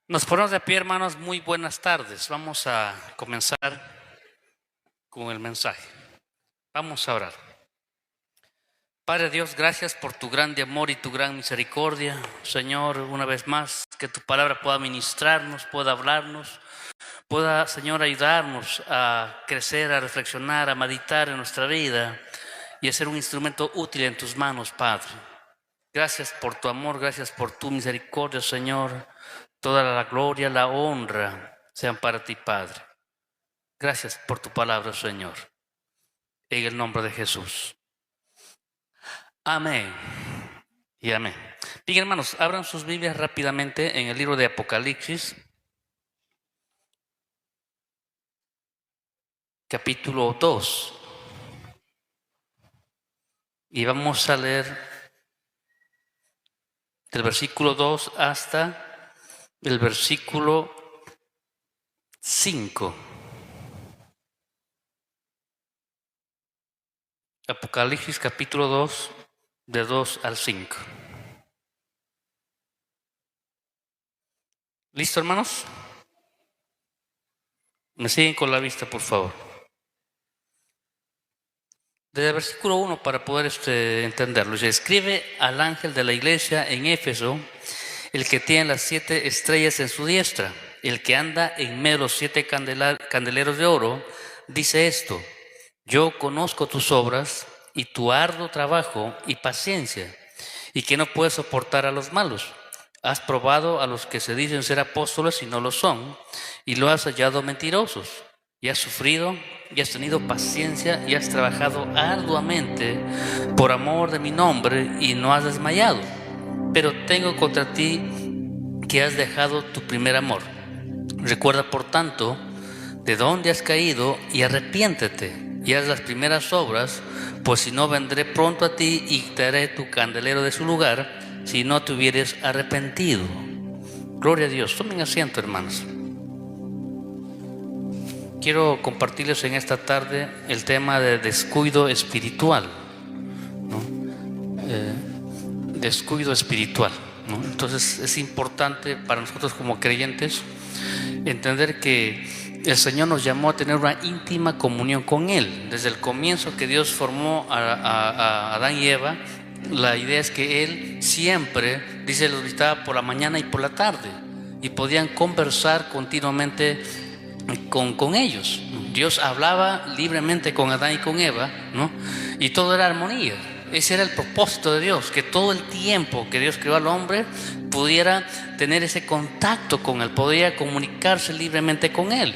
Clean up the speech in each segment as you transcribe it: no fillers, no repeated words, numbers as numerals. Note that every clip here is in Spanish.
Nos ponemos de pie, hermanos. Muy buenas tardes. Vamos a comenzar con el mensaje. Vamos a orar. Padre Dios, gracias por tu grande amor y tu gran misericordia. Señor, una vez más, que tu palabra pueda ministrarnos, pueda hablarnos, pueda, Señor, ayudarnos a crecer, a reflexionar, a meditar en nuestra vida y a ser un instrumento útil en tus manos, Padre. Gracias por tu amor, gracias por tu misericordia, Señor. Toda la gloria, la honra sean para ti, Padre. Gracias por tu palabra, Señor. En el nombre de Jesús. Amén y amén. Bien, hermanos, abran sus Biblias rápidamente en el libro de Apocalipsis, capítulo 2. Y vamos a leer del versículo 2 hasta el versículo 5. Apocalipsis capítulo 2, de 2 al 5. ¿Listo, hermanos? Me siguen con la vista, por favor. Desde el versículo 1 para poder entenderlo. Se escribe al ángel de la iglesia en Éfeso, el que tiene las 7 estrellas en su diestra, el que anda en medio de los 7 candeleros de oro, dice esto: yo conozco tus obras y tu arduo trabajo y paciencia, y que no puedes soportar a los malos. Has probado a los que se dicen ser apóstoles y no lo son, y lo has hallado mentirosos. Y has sufrido, y has tenido paciencia, y has trabajado arduamente por amor de mi nombre, y no has desmayado. Pero tengo contra ti que has dejado tu primer amor. Recuerda, por tanto, de dónde has caído, y arrepiéntete, y haz las primeras obras, pues si no, vendré pronto a ti y quitaré tu candelero de su lugar, si no te hubieres arrepentido. Gloria a Dios. Tomen asiento, hermanos. Quiero compartirles en esta tarde el tema de descuido espiritual, ¿no? Descuido espiritual, ¿no? Entonces es importante para nosotros como creyentes entender que el Señor nos llamó a tener una íntima comunión con Él. Desde el comienzo que Dios formó a Adán y Eva, la idea es que Él siempre, dice, los visitaba por la mañana y por la tarde, y podían conversar continuamente con ellos. Dios hablaba libremente con Adán y con Eva, ¿no? Y todo era armonía. Ese era el propósito de Dios, que todo el tiempo que Dios creó al hombre pudiera tener ese contacto con Él, podía comunicarse libremente con Él,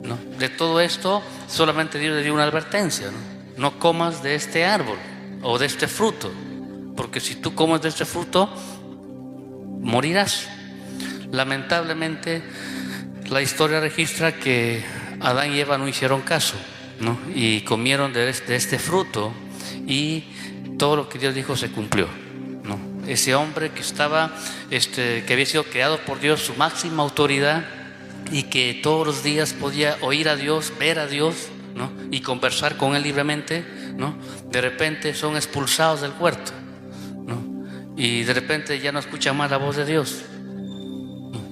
¿no? De todo esto solamente Dios le dio una advertencia, ¿no? No comas de este árbol o de este fruto, porque si tú comes de este fruto morirás. Lamentablemente la historia registra que Adán y Eva no hicieron caso, ¿no? Y comieron de este fruto, y todo lo que Dios dijo se cumplió, ¿no? Ese hombre que estaba, que había sido creado por Dios, su máxima autoridad, y que todos los días podía oír a Dios, ver a Dios, ¿no? Y conversar con Él libremente, ¿no? De repente son expulsados del huerto, ¿no? Y de repente ya no escuchan más la voz de Dios.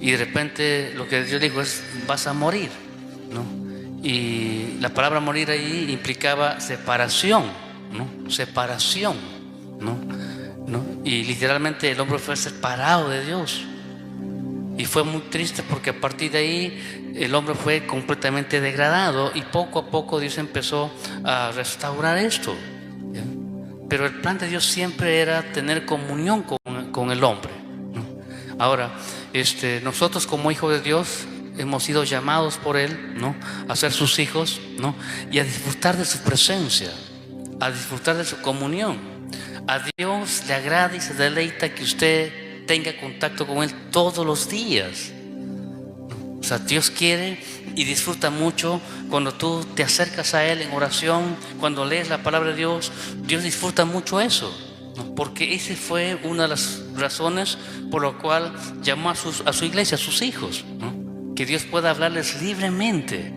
Y de repente lo que Dios dijo es: vas a morir, ¿no? Y la palabra morir ahí implicaba separación, ¿no? Separación, ¿no? Y literalmente el hombre fue separado de Dios. Y fue muy triste, porque a partir de ahí el hombre fue completamente degradado, y poco a poco Dios empezó a restaurar esto, ¿ya? Pero el plan de Dios siempre era tener comunión con el hombre, ¿no? Ahora, nosotros como hijos de Dios hemos sido llamados por Él, ¿no? A ser sus hijos, ¿no? Y a disfrutar de su presencia, a disfrutar de su comunión. A Dios le agrada y se deleita que usted tenga contacto con Él todos los días. O sea, Dios quiere y disfruta mucho cuando tú te acercas a Él en oración, cuando lees la palabra de Dios. Dios disfruta mucho eso, ¿no? Porque esa fue una de las razones por la cual llamó a su iglesia, a sus hijos, ¿no? Que Dios pueda hablarles libremente.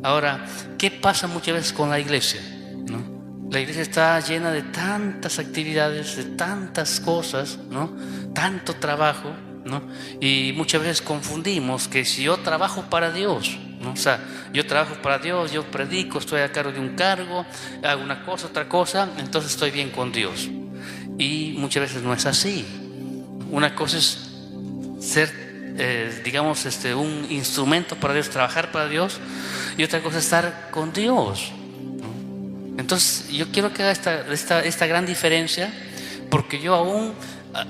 Ahora, ¿qué pasa muchas veces con la iglesia, ¿no? La iglesia está llena de tantas actividades, de tantas cosas, ¿no? Tanto trabajo, ¿no? Y muchas veces confundimos que si yo trabajo para Dios, ¿no? O sea, yo trabajo para Dios, yo predico, estoy a cargo de un cargo, hago una cosa, otra cosa, entonces estoy bien con Dios. Y muchas veces no es así. Una cosa es ser, digamos, un instrumento para Dios, trabajar para Dios, y otra cosa es estar con Dios, ¿no? Entonces yo quiero que haga esta gran diferencia, porque yo aún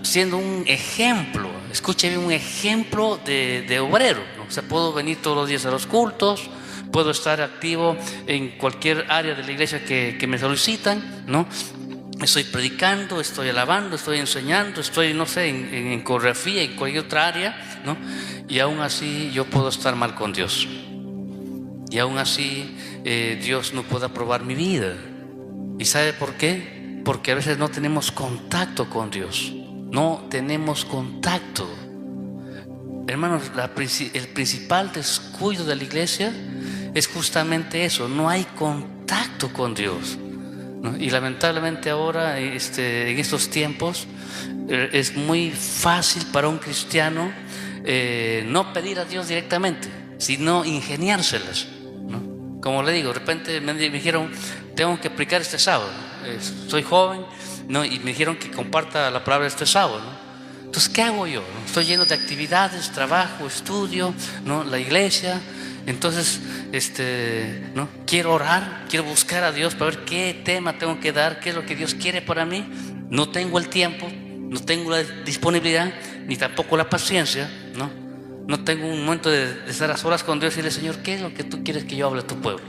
siendo un ejemplo, escuche bien, un ejemplo de obrero, ¿no? O sea, puedo venir todos los días a los cultos, puedo estar activo en cualquier área de la iglesia que me solicitan, ¿no? Estoy predicando, estoy alabando, estoy enseñando, estoy, no sé, en coreografía, en cualquier otra área, ¿no? Y aún así yo puedo estar mal con Dios. Y aún así Dios no puede aprobar mi vida. ¿Y sabe por qué? Porque a veces no tenemos contacto con Dios. No tenemos contacto. Hermanos, el principal descuido de la iglesia es justamente eso. No hay contacto con Dios, ¿no? Y lamentablemente ahora, en estos tiempos, es muy fácil para un cristiano no pedir a Dios directamente, sino ingeniárselas, ¿no? Como le digo, de repente me dijeron, tengo que predicar este sábado, soy joven, ¿no? Y me dijeron que comparta la palabra este sábado, ¿no? Entonces, ¿qué hago yo? Estoy lleno de actividades, trabajo, estudio, ¿no? La iglesia. Entonces, ¿no? Quiero orar, quiero buscar a Dios para ver qué tema tengo que dar, qué es lo que Dios quiere para mí. No tengo el tiempo, no tengo la disponibilidad, ni tampoco la paciencia, ¿no? No tengo un momento de estar a solas con Dios y decirle, Señor, ¿qué es lo que tú quieres que yo hable a tu pueblo?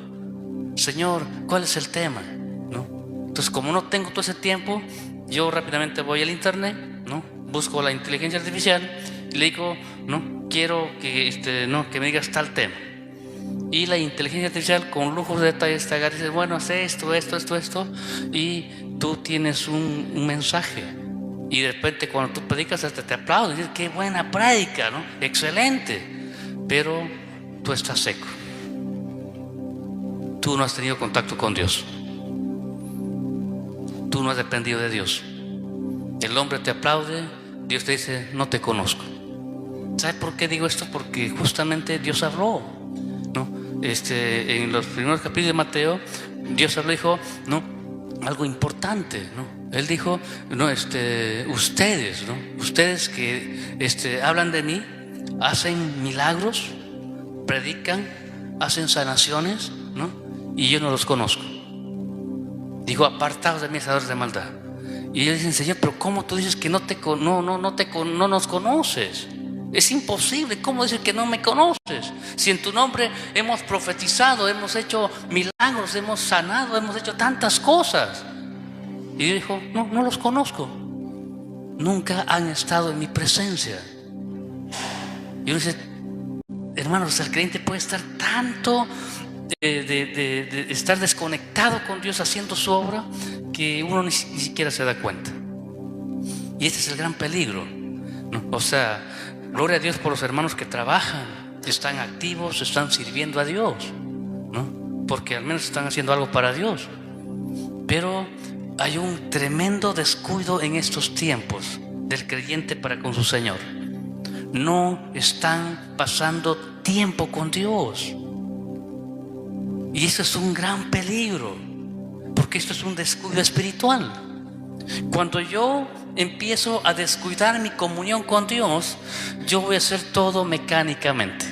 Señor, ¿cuál es el tema? ¿No? Entonces, como no tengo todo ese tiempo, yo rápidamente voy al internet, ¿no? Busco la inteligencia artificial y le digo, ¿no? Quiero que, ¿no? que me digas tal tema. Y la inteligencia artificial con lujos de detalles te agarra y dice, bueno, haz esto, y tú tienes un mensaje. Y de repente cuando tú predicas hasta te aplauden, dices, qué buena prédica, ¿no? Excelente. Pero tú estás seco. Tú no has tenido contacto con Dios. Tú no has dependido de Dios. El hombre te aplaude, Dios te dice, no te conozco. ¿Sabe por qué digo esto? Porque justamente Dios habló, ¿no? En los primeros capítulos de Mateo, Dios habló y dijo, ¿no? Algo importante, ¿no? Él dijo, no, ustedes, ¿no? Ustedes que hablan de mí, hacen milagros, predican, hacen sanaciones, ¿no? Y yo no los conozco. Dijo, apartados de mí, hacedores de maldad. Y ellos dicen, Señor, pero ¿cómo tú dices que no nos conoces? Es imposible. ¿Cómo dices que no me conoces? Si en tu nombre hemos profetizado, hemos hecho milagros, hemos sanado, hemos hecho tantas cosas. Y Dios dijo, no los conozco. Nunca han estado en mi presencia. Y uno dice, hermanos, el creyente puede estar tanto de estar desconectado con Dios haciendo su obra que uno ni siquiera se da cuenta. Y este es el gran peligro, ¿no? O sea, gloria a Dios por los hermanos que trabajan, están activos, están sirviendo a Dios, ¿no? Porque al menos están haciendo algo para Dios. Pero hay un tremendo descuido en estos tiempos del creyente para con su Señor. No están pasando tiempo con Dios. Y eso es un gran peligro, porque esto es un descuido espiritual. Cuando yo empiezo a descuidar mi comunión con Dios, yo voy a hacer todo mecánicamente.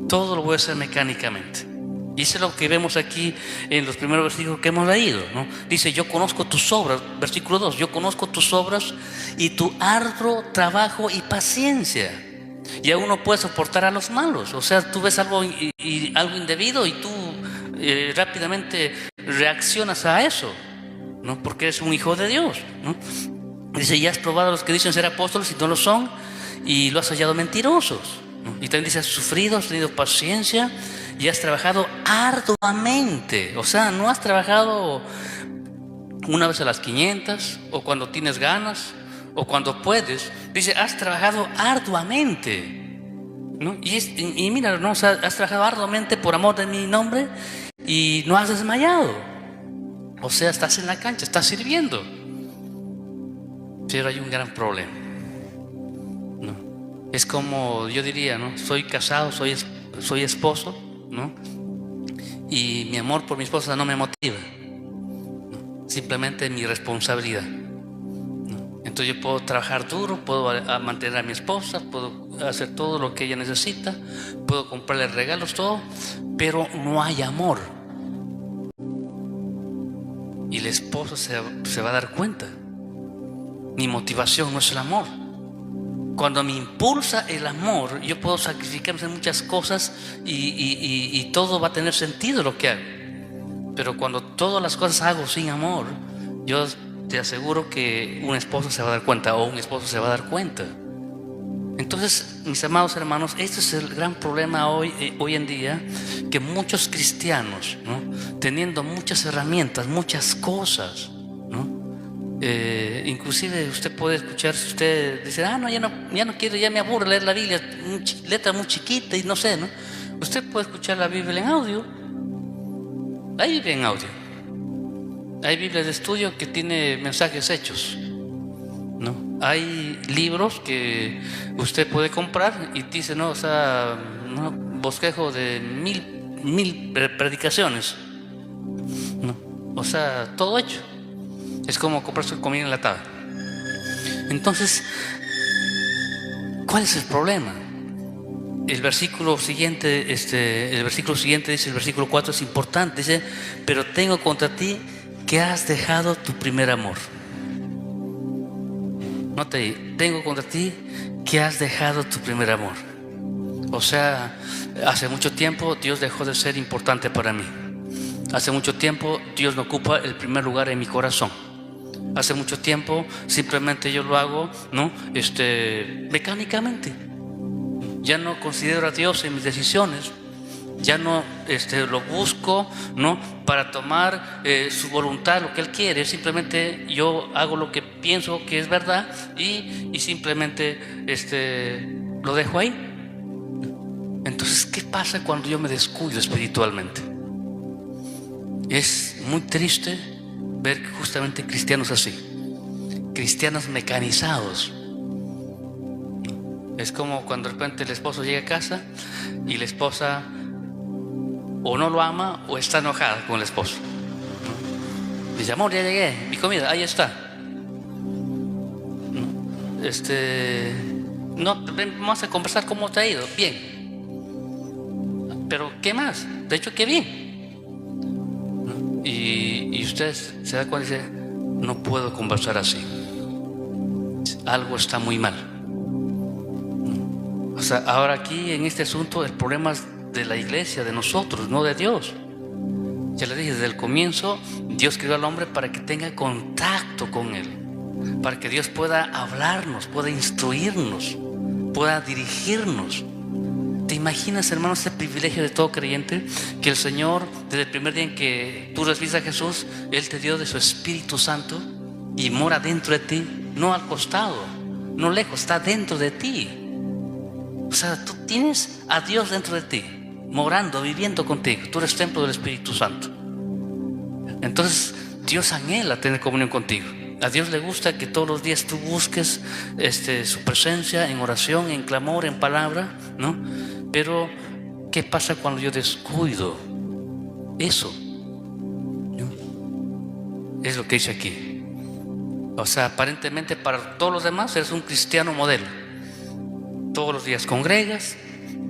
Todo lo voy a hacer mecánicamente. Y eso es lo que vemos aquí en los primeros versículos que hemos leído, ¿no? Dice, yo conozco tus obras, versículo 2, yo conozco tus obras y tu arduo trabajo y paciencia. Y aún no puedes soportar a los malos. O sea, tú ves algo indebido y tú rápidamente reaccionas a eso, ¿no? Porque eres un hijo de Dios, ¿no? Dice, ya has probado a los que dicen ser apóstoles y no lo son, y lo has hallado mentirosos, ¿no? Y también dice, has sufrido, has tenido paciencia y has trabajado arduamente. O sea, no has trabajado una vez a las 500 o cuando tienes ganas o cuando puedes. Dice, has trabajado arduamente, ¿no? Y mira, ¿no? O sea, has trabajado arduamente por amor de mi nombre y no has desmayado. O sea, estás en la cancha, estás sirviendo. Pero hay un gran problema. Es como yo diría, ¿no? Soy casado, soy esposo, ¿no? Y mi amor por mi esposa no me motiva, ¿no? Simplemente mi responsabilidad, ¿no? Entonces yo puedo trabajar duro, puedo mantener a mi esposa, puedo hacer todo lo que ella necesita, puedo comprarle regalos, todo, pero no hay amor. Y el esposo se va a dar cuenta. Mi motivación no es el amor. Cuando me impulsa el amor, yo puedo sacrificarme en muchas cosas y todo va a tener sentido lo que hago. Pero cuando todas las cosas hago sin amor, yo te aseguro que un esposo se va a dar cuenta, o un esposo se va a dar cuenta. Entonces, mis amados hermanos, este es el gran problema hoy en día, que muchos cristianos, ¿no? Teniendo muchas herramientas, muchas cosas, ¿no? Inclusive usted puede escuchar, si usted dice, no, ya no quiero, ya me aburre leer la Biblia, letra muy chiquita y no sé, ¿no? Usted puede escuchar la Biblia en audio. Hay Biblia en audio. Hay Biblias de estudio que tiene mensajes hechos, ¿no? Hay libros que usted puede comprar y dice, no, o sea, ¿no? Bosquejo de mil predicaciones, ¿no? O sea, todo hecho. Es como comprarse comida enlatada. Entonces, ¿cuál es el problema? El versículo siguiente dice, el versículo 4 es importante, dice, pero tengo contra ti que has dejado tu primer amor. Note ahí, tengo contra ti que has dejado tu primer amor. O sea, hace mucho tiempo Dios dejó de ser importante para mí. Hace mucho tiempo Dios no ocupa el primer lugar en mi corazón. Hace mucho tiempo simplemente yo lo hago, ¿no? Mecánicamente. Ya no considero a Dios en mis decisiones. Ya no lo busco, ¿no? Para tomar su voluntad, lo que Él quiere. Simplemente yo hago lo que pienso que es verdad y simplemente lo dejo ahí. Entonces, ¿qué pasa cuando yo me descuido espiritualmente? Es muy triste ver justamente cristianos así, cristianos mecanizados. Es como cuando de repente el esposo llega a casa y la esposa o no lo ama o está enojada con el esposo. Dice, amor, ya llegué, mi comida, ahí está. No, vamos a conversar cómo te ha ido. Bien. Pero ¿qué más? De hecho, qué bien. Y usted se da cuenta y dice, no puedo conversar así. Algo está muy mal. O sea, ahora aquí en este asunto el problema es de la iglesia, de nosotros, no de Dios. Ya le dije, desde el comienzo Dios creó al hombre para que tenga contacto con Él, para que Dios pueda hablarnos, pueda instruirnos, pueda dirigirnos. ¿Te imaginas, hermano, ese privilegio de todo creyente? Que el Señor, desde el primer día en que tú recibes a Jesús, Él te dio de su Espíritu Santo y mora dentro de ti, no al costado, no lejos, está dentro de ti. O sea, tú tienes a Dios dentro de ti, morando, viviendo contigo. Tú eres templo del Espíritu Santo. Entonces, Dios anhela tener comunión contigo. A Dios le gusta que todos los días tú busques su presencia en oración, en clamor, en palabra, ¿no? Pero, ¿qué pasa cuando yo descuido eso? ¿No? Es lo que dice aquí. O sea, aparentemente para todos los demás eres un cristiano modelo. Todos los días congregas,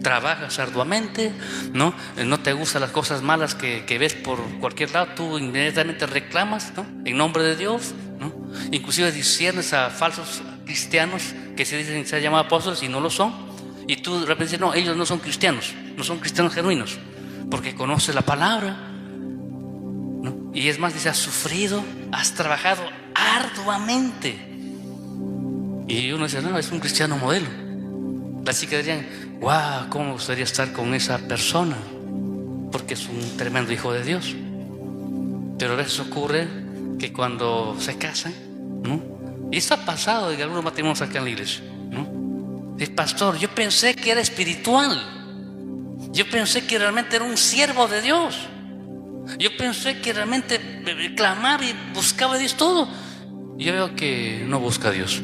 trabajas arduamente, ¿no? No te gustan las cosas malas que ves por cualquier lado, tú inmediatamente reclamas, ¿no? En nombre de Dios, ¿no? Inclusive disiernes a falsos cristianos que se dicen ser llamados apóstoles y no lo son. Y tú de repente dices, no, ellos no son cristianos genuinos, porque conoces la palabra, ¿no? Y es más, dice, has sufrido, has trabajado arduamente. Y uno dice, no, es un cristiano modelo. Las chicas dirían, wow, cómo me gustaría estar con esa persona, porque es un tremendo hijo de Dios. Pero a veces ocurre que cuando se casan, ¿no? Y esto ha pasado en algunos matrimonios acá en la iglesia, ¿no? El pastor, yo pensé que era espiritual, yo pensé que realmente era un siervo de Dios, yo pensé que realmente clamaba y buscaba a Dios todo. Y yo veo que no busca a Dios.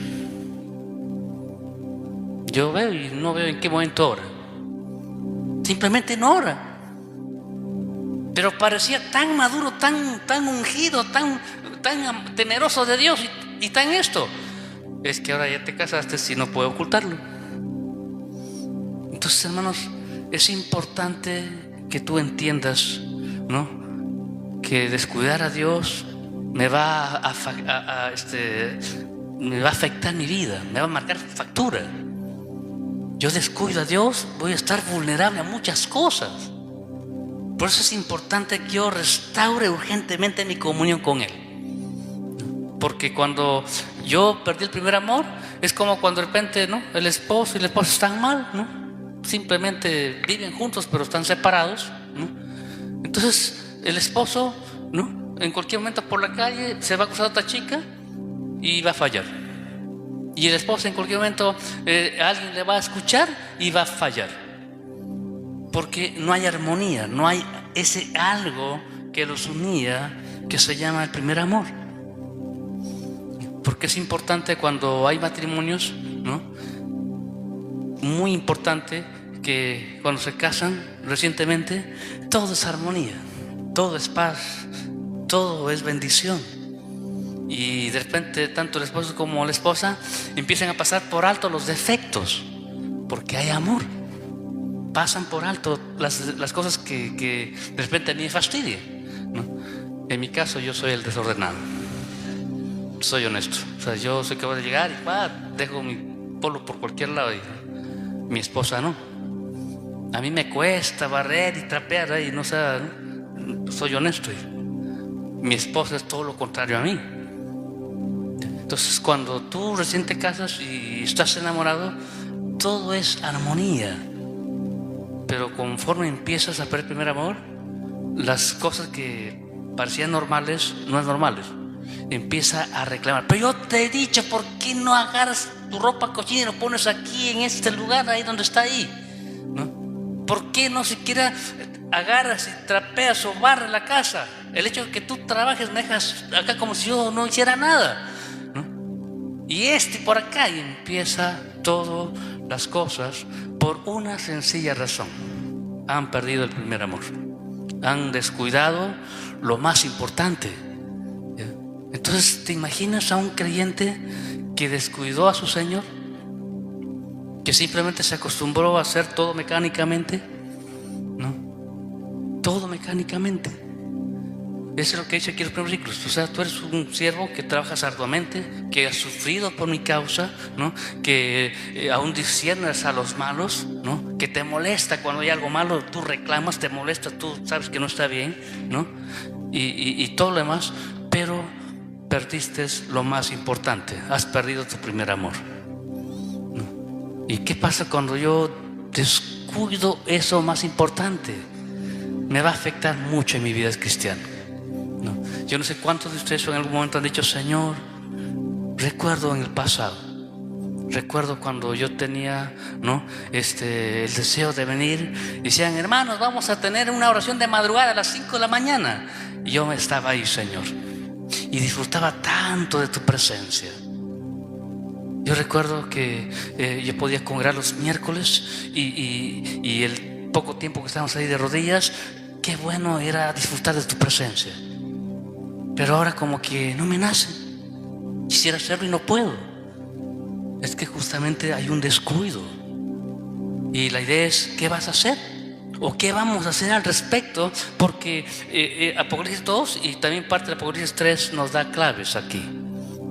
Yo veo y no veo en qué momento ora. Simplemente no ora. Pero parecía tan maduro, tan ungido, tan temeroso de Dios y tan esto. Es que ahora ya te casaste y no puedo ocultarlo. Entonces, hermanos, es importante que tú entiendas, ¿no?, que descuidar a Dios me va a afectar mi vida, me va a marcar factura. Yo descuido a Dios, voy a estar vulnerable a muchas cosas. Por eso es importante que yo restaure urgentemente mi comunión con Él. Porque cuando yo perdí el primer amor, es como cuando de repente, ¿no?, el esposo y la esposa están mal, ¿no? Simplemente viven juntos pero están separados, ¿no? Entonces el esposo, ¿no?, en cualquier momento por la calle se va a cruzar a otra chica y va a fallar. Y el esposo en cualquier momento alguien le va a escuchar y va a fallar. Porque no hay armonía, no hay ese algo que los unía, que se llama el primer amor. Porque es importante cuando hay matrimonios, ¿no?, muy importante que cuando se casan recientemente, todo es armonía, todo es paz, todo es bendición. Y de repente tanto el esposo como la esposa empiezan a pasar por alto los defectos, porque hay amor. Pasan por alto las cosas que de repente a mí me fastidian, ¿no? En mi caso yo soy el desordenado, soy honesto. O sea, yo soy capaz de llegar y dejo mi polvo por cualquier lado y mi esposa no. A mí me cuesta barrer y trapear y no sé, ¿no? Soy honesto. Mi esposa es todo lo contrario a mí. Entonces cuando tú recién te casas y estás enamorado, todo es armonía. Pero conforme empiezas a perder el primer amor, las cosas que parecían normales no es normales. Empieza a reclamar. Pero yo te he dicho, ¿por qué no agarras tu ropa cochina y lo pones aquí en este lugar, ahí donde está ahí? ¿No? ¿Por qué no siquiera agarras y trapeas o barres la casa? El hecho de que tú trabajes me dejas acá como si yo no hiciera nada, ¿no? Y por acá, y empieza todas las cosas por una sencilla razón: han perdido el primer amor, han descuidado lo más importante. Entonces, ¿te imaginas a un creyente que descuidó a su Señor? Que simplemente se acostumbró a hacer todo mecánicamente, ¿no? Todo mecánicamente. Eso es lo que dice aquí los primeros versículos. O sea, tú eres un siervo que trabajas arduamente, que has sufrido por mi causa, ¿no?, que aún disciernes a los malos, ¿no?, que te molesta cuando hay algo malo, tú reclamas, te molesta, tú sabes que no está bien, ¿no?, y todo lo demás, pero perdiste lo más importante, has perdido tu primer amor, ¿no? ¿Y qué pasa cuando yo descuido eso más importante? Me va a afectar mucho en mi vida cristiana. ¿No? Yo no sé cuántos de ustedes en algún momento han dicho: Señor, recuerdo en el pasado, recuerdo cuando yo tenía, ¿no?, el deseo de venir, y decían: hermanos, vamos a tener una oración de madrugada a las 5 de la mañana. Y yo estaba ahí, Señor, y disfrutaba tanto de tu presencia. Yo recuerdo que yo podía congregar los miércoles y el poco tiempo que estábamos ahí de rodillas, qué bueno era disfrutar de tu presencia. Pero ahora como que no me nace, quisiera hacerlo y no puedo. Es que justamente hay un descuido. Y la idea es: ¿qué vas a hacer? ¿O qué vamos a hacer al respecto? Porque Apocalipsis 2 y también parte de Apocalipsis 3 nos da claves aquí.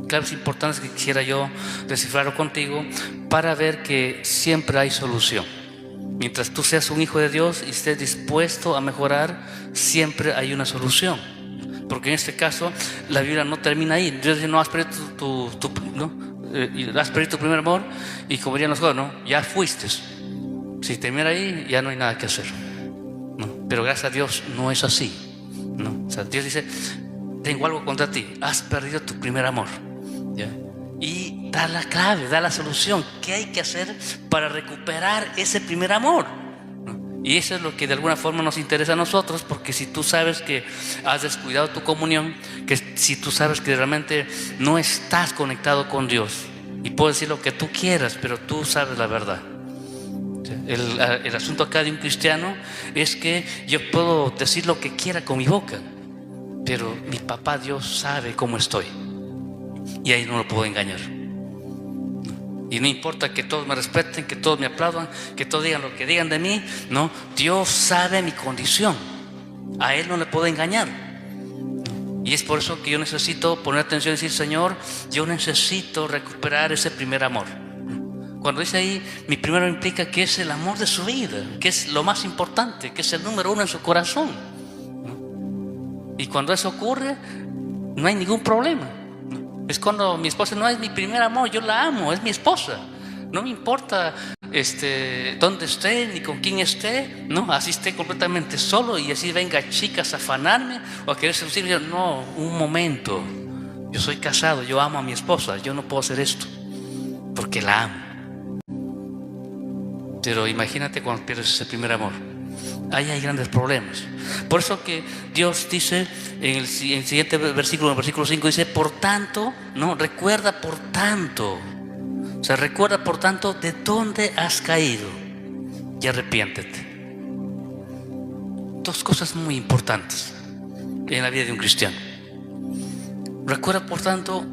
Claves importantes que quisiera yo descifrar contigo para ver que siempre hay solución. Mientras tú seas un hijo de Dios y estés dispuesto a mejorar, siempre hay una solución. Porque en este caso la Biblia no termina ahí. Dios dice: no has perdido has perdido tu primer amor, y como dirían los jóvenes, ¿no?, ya fuiste. Si termina ahí, ya no hay nada que hacer, ¿no? Pero gracias a Dios no es así, ¿no? O sea, Dios dice: tengo algo contra ti, has perdido tu primer amor, ¿ya? Y da la clave, da la solución. ¿Qué hay que hacer para recuperar ese primer amor? Y eso es lo que de alguna forma nos interesa a nosotros, porque si tú sabes que has descuidado tu comunión, que si tú sabes que realmente no estás conectado con Dios, y puedo decir lo que tú quieras, pero tú sabes la verdad. El asunto acá de un cristiano es que yo puedo decir lo que quiera con mi boca, pero mi papá Dios sabe cómo estoy, y ahí no lo puedo engañar. Y no importa que todos me respeten, que todos me aplaudan, que todos digan lo que digan de mí, no, Dios sabe mi condición, a Él no le puedo engañar. Y es por eso que yo necesito poner atención y decir: Señor, yo necesito recuperar ese primer amor. Cuando dice ahí mi primero, implica que es el amor de su vida, que es lo más importante, que es el número uno en su corazón. Y cuando eso ocurre, no hay ningún problema. Es cuando mi esposa no es mi primer amor, yo la amo, es mi esposa. No me importa dónde esté ni con quién esté, no, así esté completamente solo y así venga chicas a afanarme o a querer seducirme. No, un momento, yo soy casado, yo amo a mi esposa, yo no puedo hacer esto porque la amo. Pero imagínate cuando pierdes ese primer amor, ahí hay grandes problemas. Por eso que Dios dice en el siguiente versículo, en el versículo 5, dice: por tanto, no, recuerda por tanto. O sea, recuerda por tanto de dónde has caído y arrepiéntete. Dos cosas muy importantes en la vida de un cristiano. Recuerda por tanto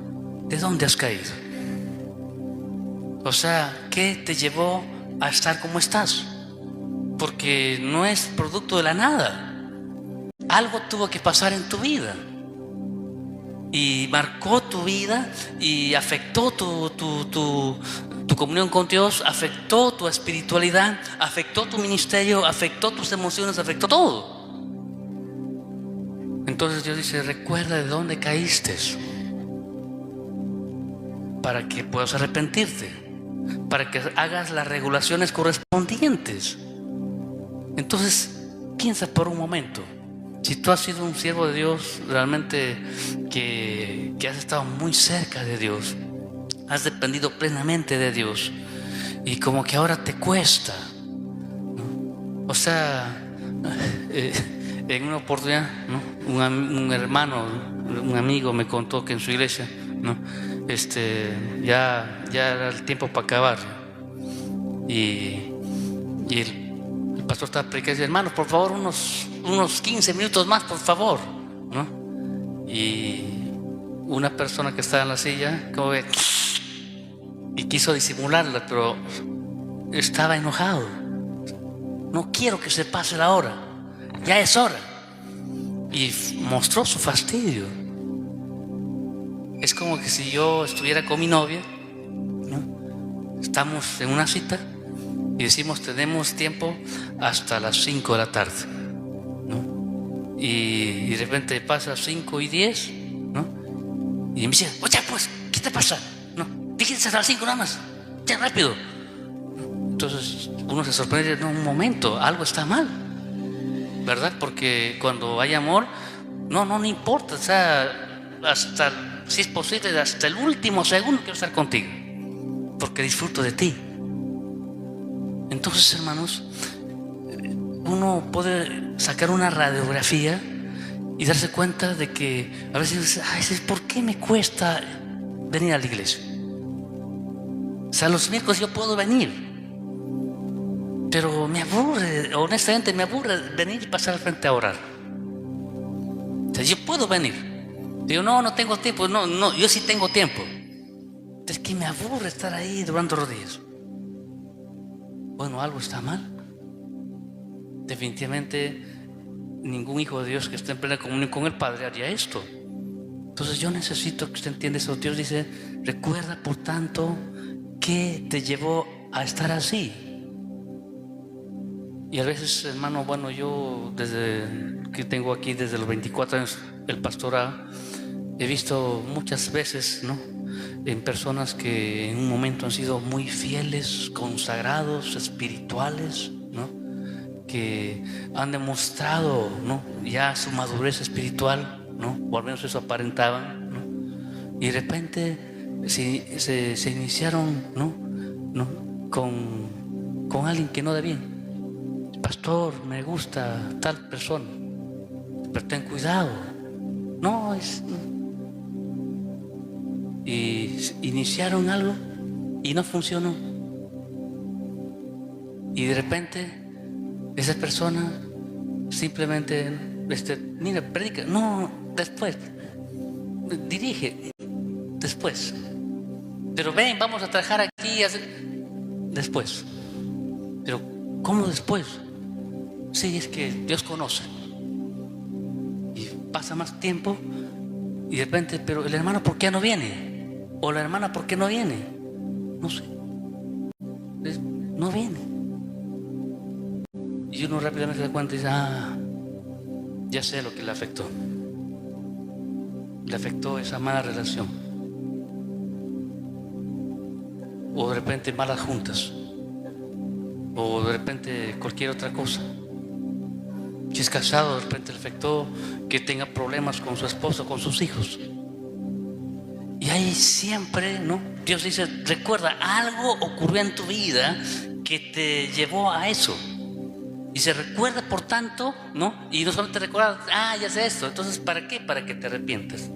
de dónde has caído. O sea, ¿qué te llevó a estar como estás? Porque no es producto de la nada. Algo tuvo que pasar en tu vida y marcó tu vida y afectó tu comunión con Dios, afectó tu espiritualidad, afectó tu ministerio, afectó tus emociones, afectó todo. Entonces Dios dice: recuerda de dónde caíste para que puedas arrepentirte, para que hagas las regulaciones correspondientes. Entonces piensa por un momento, si tú has sido un siervo de Dios realmente, que has estado muy cerca de Dios, has dependido plenamente de Dios y como que ahora te cuesta, ¿no? O sea, en una oportunidad, ¿no? un hermano, un amigo me contó que en su iglesia, ¿no? Ya era el tiempo para acabar y el pastor estaba predicando y dice: hermanos, por favor, unos 15 minutos más, por favor, ¿no? Y una persona que estaba en la silla como que, y quiso disimularla, pero estaba enojado. No quiero que se pase la hora, ya es hora. Y mostró su fastidio. Es como que si yo estuviera con mi novia, ¿no? Estamos en una cita y decimos: tenemos tiempo hasta las 5 de la tarde, ¿no? Y de repente pasa 5:10, ¿no? Y me dice: oye, pues, ¿qué te pasa? No, fíjense, hasta las 5 nada más, ya rápido. Entonces uno se sorprende: no, un momento, algo está mal, ¿verdad? Porque cuando hay amor, no importa, o sea, hasta, si es posible, hasta el último segundo quiero estar contigo, porque disfruto de ti. Entonces, hermanos, uno puede sacar una radiografía y darse cuenta de que a veces, ¿por qué me cuesta venir a la iglesia? O sea, los miércoles yo puedo venir, pero me aburre, honestamente me aburre venir y pasar al frente a orar. O sea, yo puedo venir. Digo: no tengo tiempo. No, yo sí tengo tiempo. Es que me aburre estar ahí doblando rodillas. Bueno, algo está mal. Definitivamente ningún hijo de Dios que esté en plena comunión con el Padre haría esto. Entonces yo necesito que usted entienda eso. Dios dice: recuerda por tanto qué te llevó a estar así. Y a veces, hermano, bueno, yo desde que tengo aquí, desde los 24 años el pastorado, he visto muchas veces, ¿no?, en personas que en un momento han sido muy fieles, consagrados, espirituales, ¿no?, que han demostrado, ¿no?, ya su madurez espiritual, ¿no?, o al menos eso aparentaban, ¿no?, y de repente se iniciaron, ¿no?, con alguien que no debían. Pastor, me gusta tal persona, pero ten cuidado. Y iniciaron algo y no funcionó. Y de repente esa persona simplemente, mira, predica, no, después, dirige, después. Pero ven, vamos a trabajar aquí, después. Pero ¿cómo después? Sí, es que Dios conoce. Y pasa más tiempo y de repente, pero el hermano, ¿por qué no viene? O la hermana, ¿por qué no viene? No sé. No viene. Y uno rápidamente se da cuenta y dice, ya sé lo que le afectó. Le afectó esa mala relación. O de repente malas juntas. O de repente cualquier otra cosa. Si es casado, de repente le afectó que tenga problemas con su esposo, con sus hijos. Y ahí siempre, ¿no? Dios dice, recuerda, algo ocurrió en tu vida que te llevó a eso. Y se recuerda, por tanto, ¿no? Y no solamente recuerda, ya sé esto. Entonces, ¿para qué? Para que te arrepientas.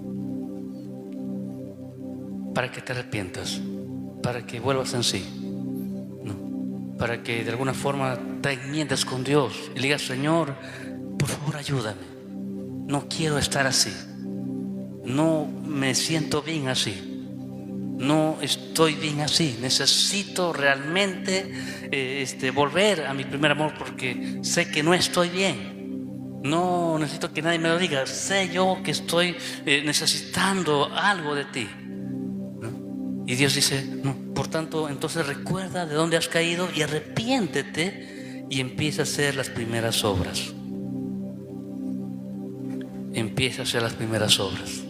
Para que te arrepientas. Para que vuelvas en sí. ¿No? Para que de alguna forma te enmiendas con Dios y le digas, Señor, por favor ayúdame. No quiero estar así. No me siento bien así. No estoy bien así. Necesito realmente volver a mi primer amor porque sé que no estoy bien. No necesito que nadie me lo diga. Sé yo que estoy necesitando algo de ti, ¿no? Y Dios dice, no, por tanto, entonces recuerda de dónde has caído y arrepiéntete y empieza a hacer las primeras obras. Empieza a hacer las primeras obras.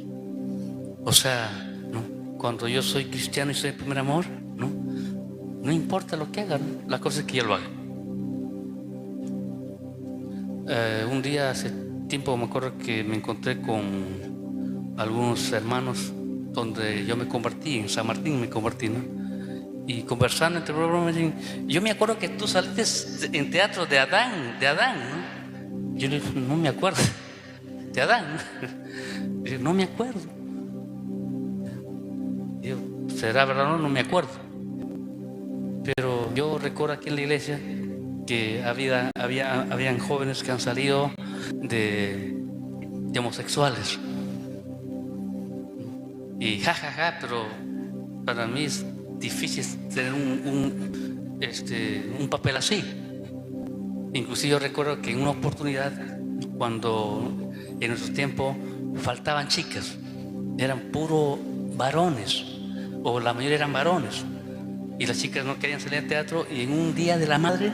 O sea, ¿no? Cuando yo soy cristiano y soy el primer amor, no importa lo que hagan, la cosa es que yo lo haga. Un día hace tiempo me acuerdo que me encontré con algunos hermanos donde yo me convertí, en San Martín me convertí, ¿no? Y conversando entre bromas, yo me acuerdo que tú saliste en teatro de Adán, ¿no? Yo le dije, no me acuerdo. De Adán. No me acuerdo. Yo, ¿será verdad? No me acuerdo. Pero yo recuerdo aquí en la iglesia que habían jóvenes que han salido de homosexuales. Y pero para mí es difícil tener un papel así. Inclusive yo recuerdo que en una oportunidad, cuando en nuestro tiempo faltaban chicas, eran puro varones, o la mayoría eran varones, y las chicas no querían salir al teatro, y en un día de la madre,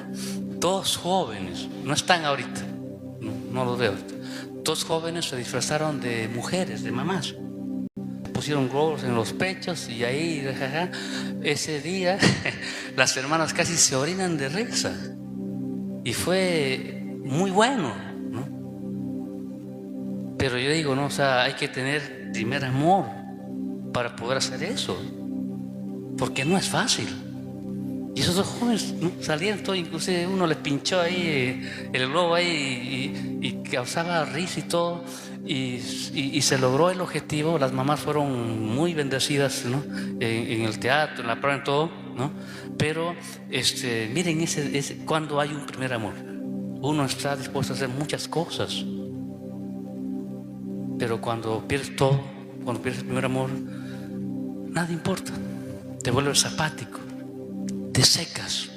2 jóvenes, no están ahorita, no los veo ahorita, 2 jóvenes se disfrazaron de mujeres, de mamás, pusieron globos en los pechos, y ahí, ese día, las hermanas casi se orinan de risa, y fue muy bueno, ¿no? Pero yo digo, no, o sea, hay que tener primer amor para poder hacer eso, porque no es fácil. Y esos 2 jóvenes, ¿no? Salieron todo, inclusive uno les pinchó ahí el globo ahí y causaba risa y todo, y se logró el objetivo. Las mamás fueron muy bendecidas, ¿no? En el teatro, en la prueba, en todo, ¿no? Pero miren, cuando hay un primer amor, uno está dispuesto a hacer muchas cosas. Pero cuando pierdes todo, cuando pierdes el primer amor, nada importa. Te vuelves apático, te secas,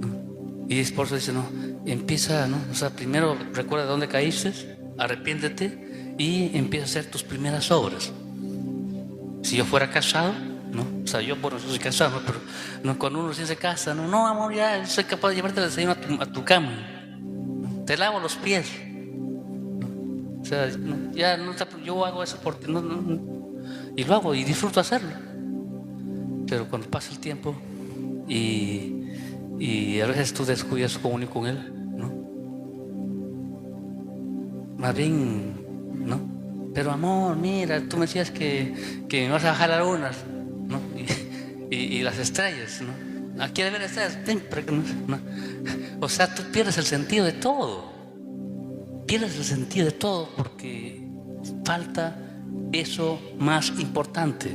¿no? Y por eso dice, no, empieza, ¿no? O sea, primero recuerda de dónde caíste, arrepiéntete y empieza a hacer tus primeras obras. Si yo fuera casado, ¿no? O sea, yo soy casado, ¿no? Pero no, cuando uno recién se casa, no, amor, ya soy capaz de llevarte el desayuno a tu cama, ¿no? Te lavo los pies. O sea, yo hago eso por ti, y lo hago y disfruto hacerlo. Pero cuando pasa el tiempo y a veces tú descuidas tu comunión con Él, ¿no? Más bien, ¿no? Pero amor, mira, tú me decías que me vas a bajar las lunas, ¿no? Y las estrellas, ¿no? ¿Quieres ver estrellas? No. O sea, tú pierdes el sentido de todo. Pierdes el sentido de todo porque falta eso más importante,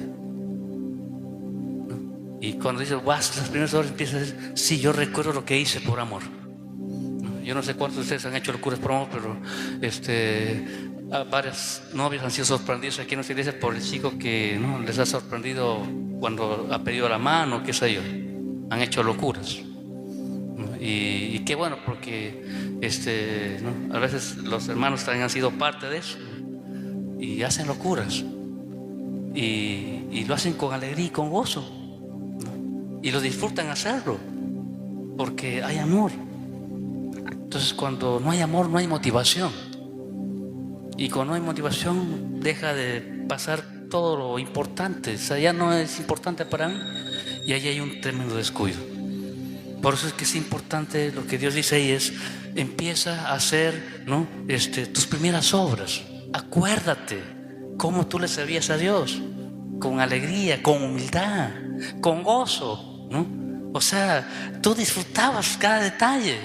¿no? Y cuando dices, vas, las primeras horas empiezas a decir, sí, yo recuerdo lo que hice por amor. Yo no sé cuántos de ustedes han hecho locuras por amor, pero varias novias han sido sorprendidas aquí en nuestra iglesia por el chico que no les ha sorprendido cuando ha pedido la mano, qué sé yo. Han hecho locuras. Y qué bueno, porque a veces los hermanos también han sido parte de eso y hacen locuras y lo hacen con alegría y con gozo, ¿no? Y lo disfrutan hacerlo porque hay amor. Entonces, cuando no hay amor, no hay motivación, y cuando no hay motivación deja de pasar todo lo importante. O sea, ya no es importante para mí y ahí hay un tremendo descuido. Por eso es que es importante lo que Dios dice ahí, es empieza a hacer, ¿no? Tus primeras obras. Acuérdate cómo tú le servías a Dios, con alegría, con humildad, con gozo, ¿no? O sea, tú disfrutabas cada detalle.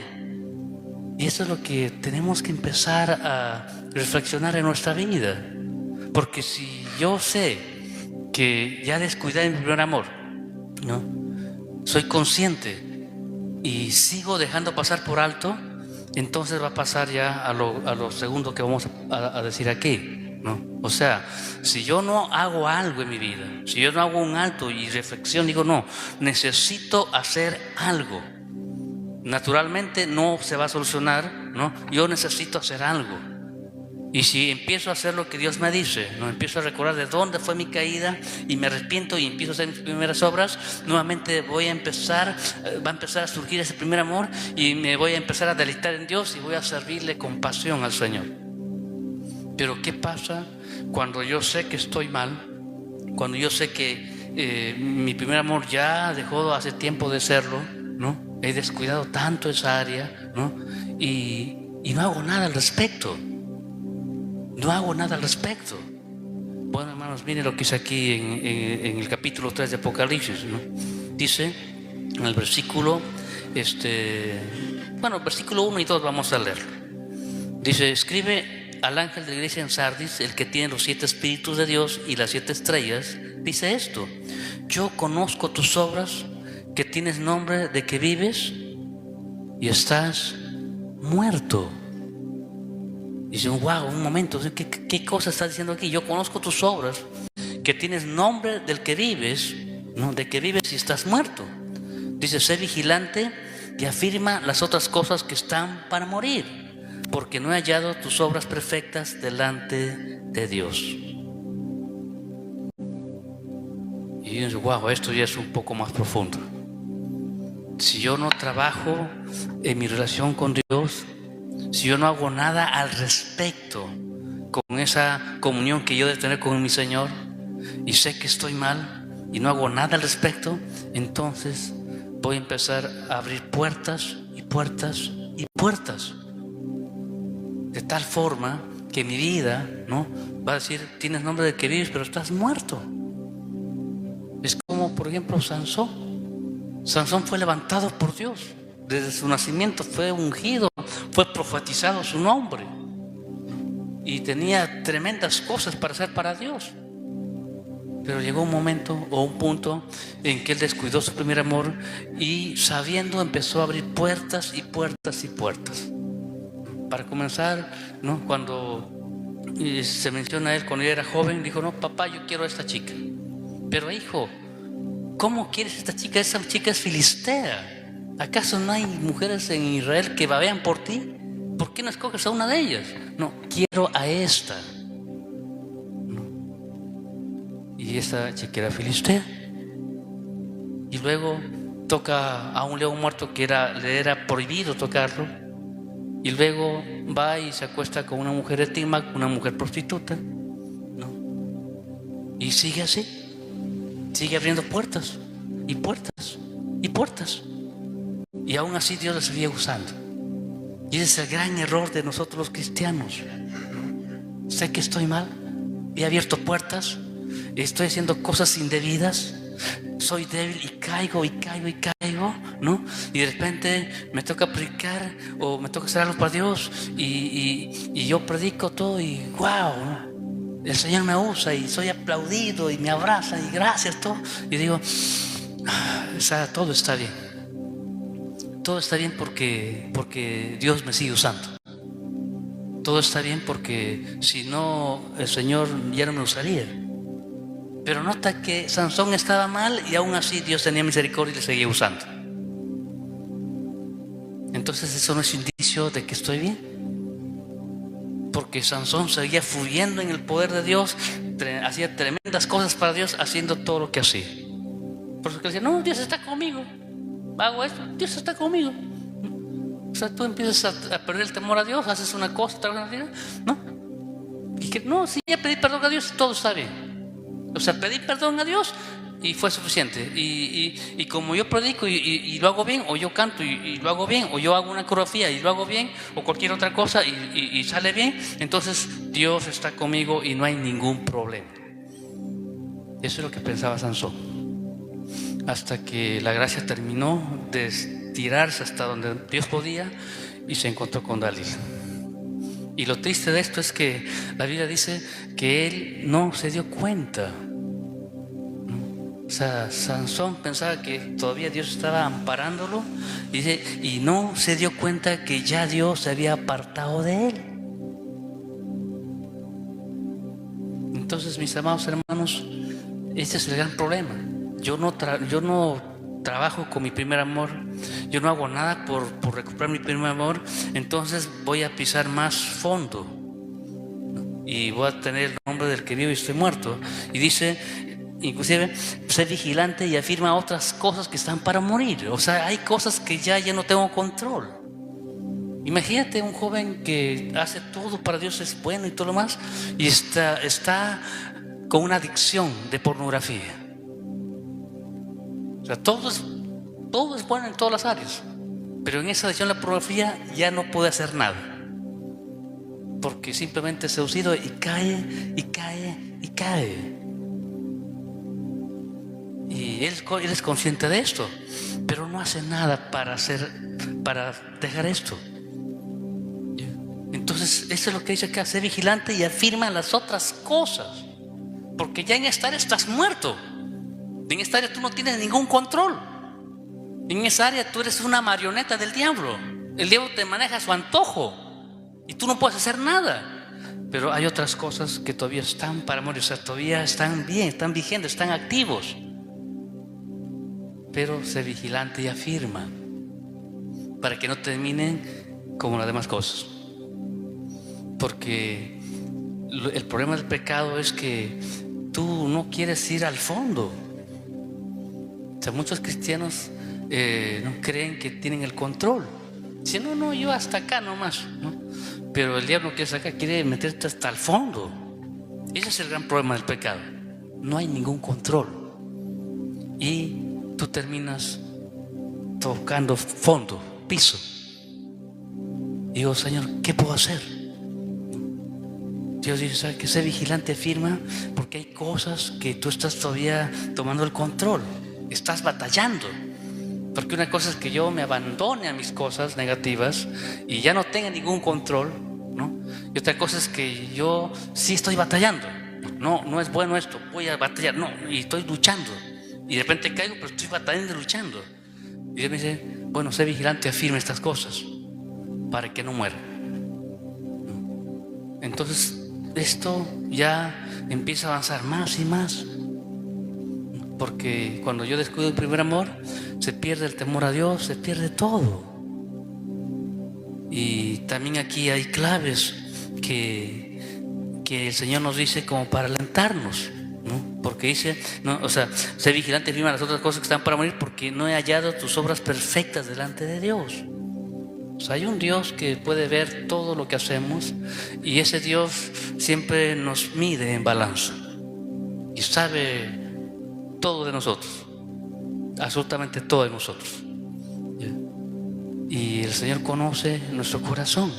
Y eso es lo que tenemos que empezar a reflexionar en nuestra vida. Porque si yo sé que ya descuidé mi primer amor, ¿no? Soy consciente y sigo dejando pasar por alto, entonces va a pasar ya a lo segundo que vamos a decir aquí, ¿no? O sea, si yo no hago algo en mi vida, si yo no hago un alto y reflexión, digo, no, necesito hacer algo. Naturalmente no se va a solucionar, ¿no? Yo necesito hacer algo. Y si empiezo a hacer lo que Dios me dice, ¿no? Empiezo a recordar de dónde fue mi caída y me arrepiento y empiezo a hacer mis primeras obras, nuevamente va a empezar a surgir ese primer amor y me voy a empezar a deleitar en Dios y voy a servirle con pasión al Señor. Pero ¿qué pasa cuando yo sé que estoy mal? Cuando yo sé que mi primer amor ya dejó hace tiempo de serlo, ¿no? He descuidado tanto esa área, ¿no? Y no hago nada al respecto. No hago nada al respecto. Bueno, hermanos, miren lo que dice aquí en el capítulo 3 de Apocalipsis, ¿no? Dice en el versículo, versículo 1 y 2 vamos a leerlo. Dice, escribe al ángel de la iglesia en Sardis, el que tiene los 7 espíritus de Dios y las 7 estrellas, dice esto: yo conozco tus obras, que tienes nombre de que vives y estás muerto. Dicen, wow, un momento, ¿qué cosa está diciendo aquí? Yo conozco tus obras, que tienes nombre del que vives, ¿no? De que vives y estás muerto. Dice, sé vigilante y afirma las otras cosas que están para morir, porque no he hallado tus obras perfectas delante de Dios. Y dicen, wow, esto ya es un poco más profundo. Si yo no trabajo en mi relación con Dios, si yo no hago nada al respecto con esa comunión que yo debo tener con mi Señor, y sé que estoy mal y no hago nada al respecto, entonces voy a empezar a abrir puertas y puertas y puertas, de tal forma que mi vida, ¿no? Va a decir, tienes nombre de que vives, pero estás muerto. Es como, por ejemplo, Sansón. Sansón fue levantado por Dios. Desde su nacimiento fue ungido, fue profetizado su nombre y tenía tremendas cosas para hacer para Dios. Pero llegó un momento o un punto en que él descuidó su primer amor y, sabiendo, empezó a abrir puertas y puertas y puertas. Para comenzar, ¿no? Cuando se menciona a él cuando él era joven, dijo, no, papá, yo quiero a esta chica. Pero hijo, ¿cómo quieres esta chica? Esa chica es filistea. ¿Acaso no hay mujeres en Israel que babean por ti? ¿Por qué no escoges a una de ellas? No, quiero a esta. Y esta chica era filistea. Y luego toca a un león muerto que le era prohibido tocarlo. Y luego va y se acuesta con una mujer de Timac, una mujer prostituta, ¿no? Y sigue así. Sigue abriendo puertas y puertas y puertas. Y aún así Dios la seguía usando. Y ese es el gran error de nosotros los cristianos. Sé que estoy mal, he abierto puertas, estoy haciendo cosas indebidas, soy débil y caigo y caigo y caigo, ¿no? Y de repente me toca predicar o me toca hacer algo para Dios y yo predico todo y wow, el Señor me usa y soy aplaudido y me abraza y gracias todo. Y digo, O sea, todo está bien. Todo está bien porque Dios me sigue usando. Todo está bien porque si no, el Señor ya no me usaría. Pero nota que Sansón estaba mal y aún así Dios tenía misericordia y le seguía usando. Entonces eso no es indicio de que estoy bien. Porque Sansón seguía fluyendo en el poder de Dios, hacía tremendas cosas para Dios, haciendo todo lo que hacía. Por eso que decía, no, Dios está conmigo. Hago esto, Dios está conmigo. O sea, tú empiezas a perder el temor a Dios, haces una cosa, otra cosa, ¿no? Y que no, si ya pedí perdón a Dios, todo está bien. O sea, pedí perdón a Dios y fue suficiente. Y como yo predico y lo hago bien, o yo canto y lo hago bien, o yo hago una coreografía y lo hago bien, o cualquier otra cosa y sale bien, entonces Dios está conmigo y no hay ningún problema. Eso es lo que pensaba Sansón. Hasta que la gracia terminó de estirarse hasta donde Dios podía y se encontró con Dalila. Y lo triste de esto es que la Biblia dice que él no se dio cuenta. O sea, Sansón pensaba que todavía Dios estaba amparándolo, dice, y no se dio cuenta que ya Dios se había apartado de él. Entonces, mis amados hermanos, este es el gran problema. Yo no trabajo con mi primer amor, yo no hago nada por recuperar mi primer amor, entonces voy a pisar más fondo y voy a tener el nombre del que vivo y estoy muerto. Y dice, inclusive, sé vigilante y afirma otras cosas que están para morir. O sea, hay cosas que ya no tengo control. Imagínate un joven que hace todo para Dios, es bueno y todo lo más, y está con una adicción de pornografía. O sea, todo es bueno en todas las áreas, pero en esa adicción a la pornografía ya no puede hacer nada, porque simplemente es seducido y cae y cae y cae. Y él es consciente de esto, pero no hace nada para dejar esto. Entonces eso es lo que dice acá: sé vigilante y afirma las otras cosas, porque ya en esta área estás muerto. En esta área tú no tienes ningún control. En esa área tú eres una marioneta del diablo. El diablo te maneja a su antojo y tú no puedes hacer nada. Pero hay otras cosas que todavía están para morir, o sea, todavía están bien, están vigentes, están activos. Pero sé vigilante y afirma, para que no terminen como las demás cosas. Porque el problema del pecado es que tú no quieres ir al fondo. O sea, muchos cristianos no creen que tienen el control. Dicen, no, yo hasta acá nomás, ¿no? Pero el diablo quiere sacar, quiere meterte hasta el fondo. Ese es el gran problema del pecado. No hay ningún control. Y tú terminas tocando fondo, piso. Y digo, Señor, ¿qué puedo hacer? Dios dice, ¿sabes qué? Sé vigilante, firma, porque hay cosas que tú estás todavía tomando el control. Estás batallando. Porque una cosa es que yo me abandone a mis cosas negativas y ya no tenga ningún control, ¿no? Y otra cosa es que yo sí estoy batallando. No es bueno esto, voy a batallar, no, y estoy luchando. Y de repente caigo, pero estoy batallando y luchando. Y Dios me dice, bueno, sé vigilante, afirma estas cosas para que no muera. Entonces esto ya empieza a avanzar más y más. Porque cuando yo descuido el primer amor, se pierde el temor a Dios, se pierde todo. Y también aquí hay claves que el Señor nos dice como para alentarnos, ¿no? Porque dice, no, o sea, sé vigilante y firma las otras cosas que están para morir, porque no he hallado tus obras perfectas delante de Dios. O sea, hay un Dios que puede ver todo lo que hacemos, y ese Dios siempre nos mide en balanza y sabe todo de nosotros, absolutamente todo de nosotros. Y el Señor conoce nuestro corazón.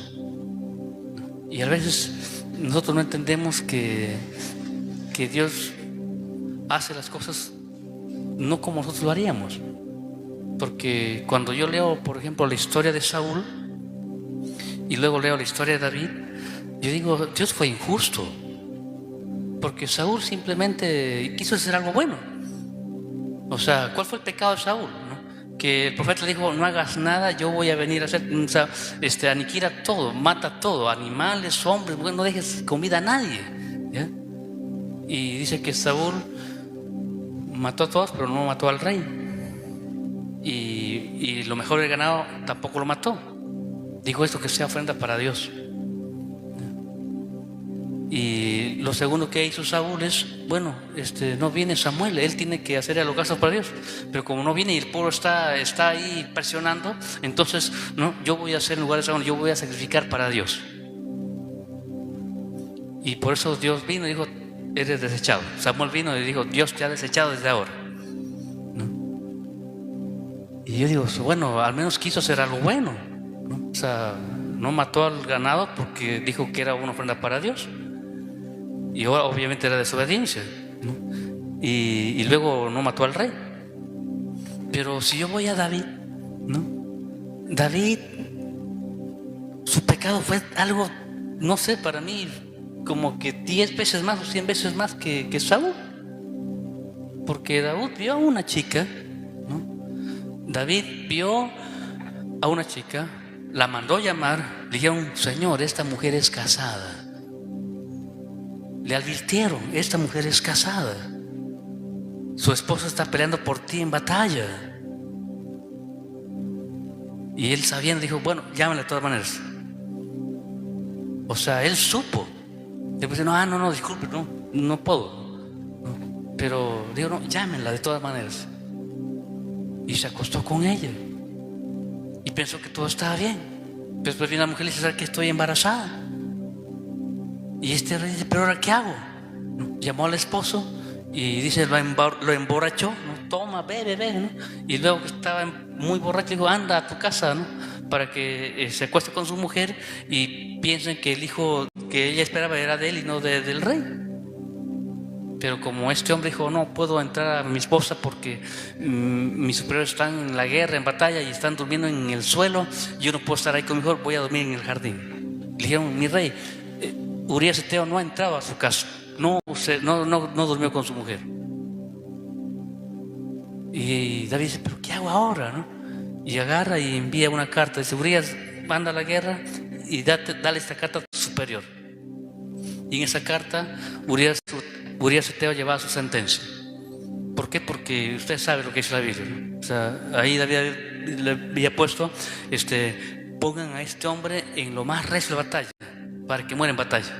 Y a veces nosotros no entendemos que Dios hace las cosas no como nosotros lo haríamos. Porque cuando yo leo, por ejemplo, la historia de Saúl y luego leo la historia de David, yo digo, Dios fue injusto, porque Saúl simplemente quiso hacer algo bueno. O sea, ¿cuál fue el pecado de Saúl? ¿No? Que el profeta le dijo, no hagas nada, yo voy a venir a hacer, o sea, aniquila todo, mata todo, animales, hombres, mujeres, no dejes comida a nadie, ¿ya? Y dice que Saúl mató a todos, pero no mató al rey. Y lo mejor del ganado tampoco lo mató. Dijo esto que sea ofrenda para Dios. Y lo segundo que hizo Saúl es, bueno, no viene Samuel, él tiene que hacer el holocausto para Dios, pero como no viene y el pueblo está ahí presionando, entonces no, yo voy a hacer en lugar de Samuel, yo voy a sacrificar para Dios. Y por eso Dios vino y dijo, eres desechado. Samuel vino y dijo, Dios te ha desechado desde ahora, ¿no? Y yo digo, bueno, al menos quiso hacer algo bueno, ¿no? O sea, no mató al ganado porque dijo que era una ofrenda para Dios. Y obviamente era desobediencia, ¿no? Y luego no mató al rey. Pero si yo voy a David, ¿no? David, su pecado fue algo, no sé, para mí como que 10 veces más o 100 veces más que Saúl. Porque David vio a una chica, ¿no? David vio a una chica, la mandó llamar, le dijeron, Señor, esta mujer es casada. Le advirtieron, esta mujer es casada, su esposo está peleando por ti en batalla. Y él sabiendo dijo, bueno, llámala de todas maneras. O sea, él supo. Después dijo, no, disculpe, no puedo, ¿no? Pero digo, no, llámenla de todas maneras. Y se acostó con ella y pensó que todo estaba bien. Después viene la mujer y le dice, ¿sabes que estoy embarazada? Y rey dice, ¿pero ahora qué hago? Llamó al esposo y dice, lo emborrachó, ¿no? Toma, bebe, ¿no? Y luego que estaba muy borracho, dijo, anda a tu casa, ¿no? Para que se acueste con su mujer y piensen que el hijo que ella esperaba era de él y no del rey. Pero como este hombre dijo, no puedo entrar a mi esposa porque mis superiores están en la guerra, en batalla y están durmiendo en el suelo, yo no puedo estar ahí con mi hijo, voy a dormir en el jardín. Le dijeron, mi rey, Urías Eteo no ha entrado a su casa, no durmió con su mujer. Y David dice, ¿pero qué hago ahora? ¿No? Y agarra y envía una carta, dice, Urías, manda a la guerra y dale esta carta a tu superior. Y en esa carta Urías Eteo llevaba su sentencia. ¿Por qué? Porque usted sabe lo que dice la Biblia, ¿no? O sea, ahí David le había puesto, pongan a este hombre en lo más recio de la batalla, para que muera en batalla.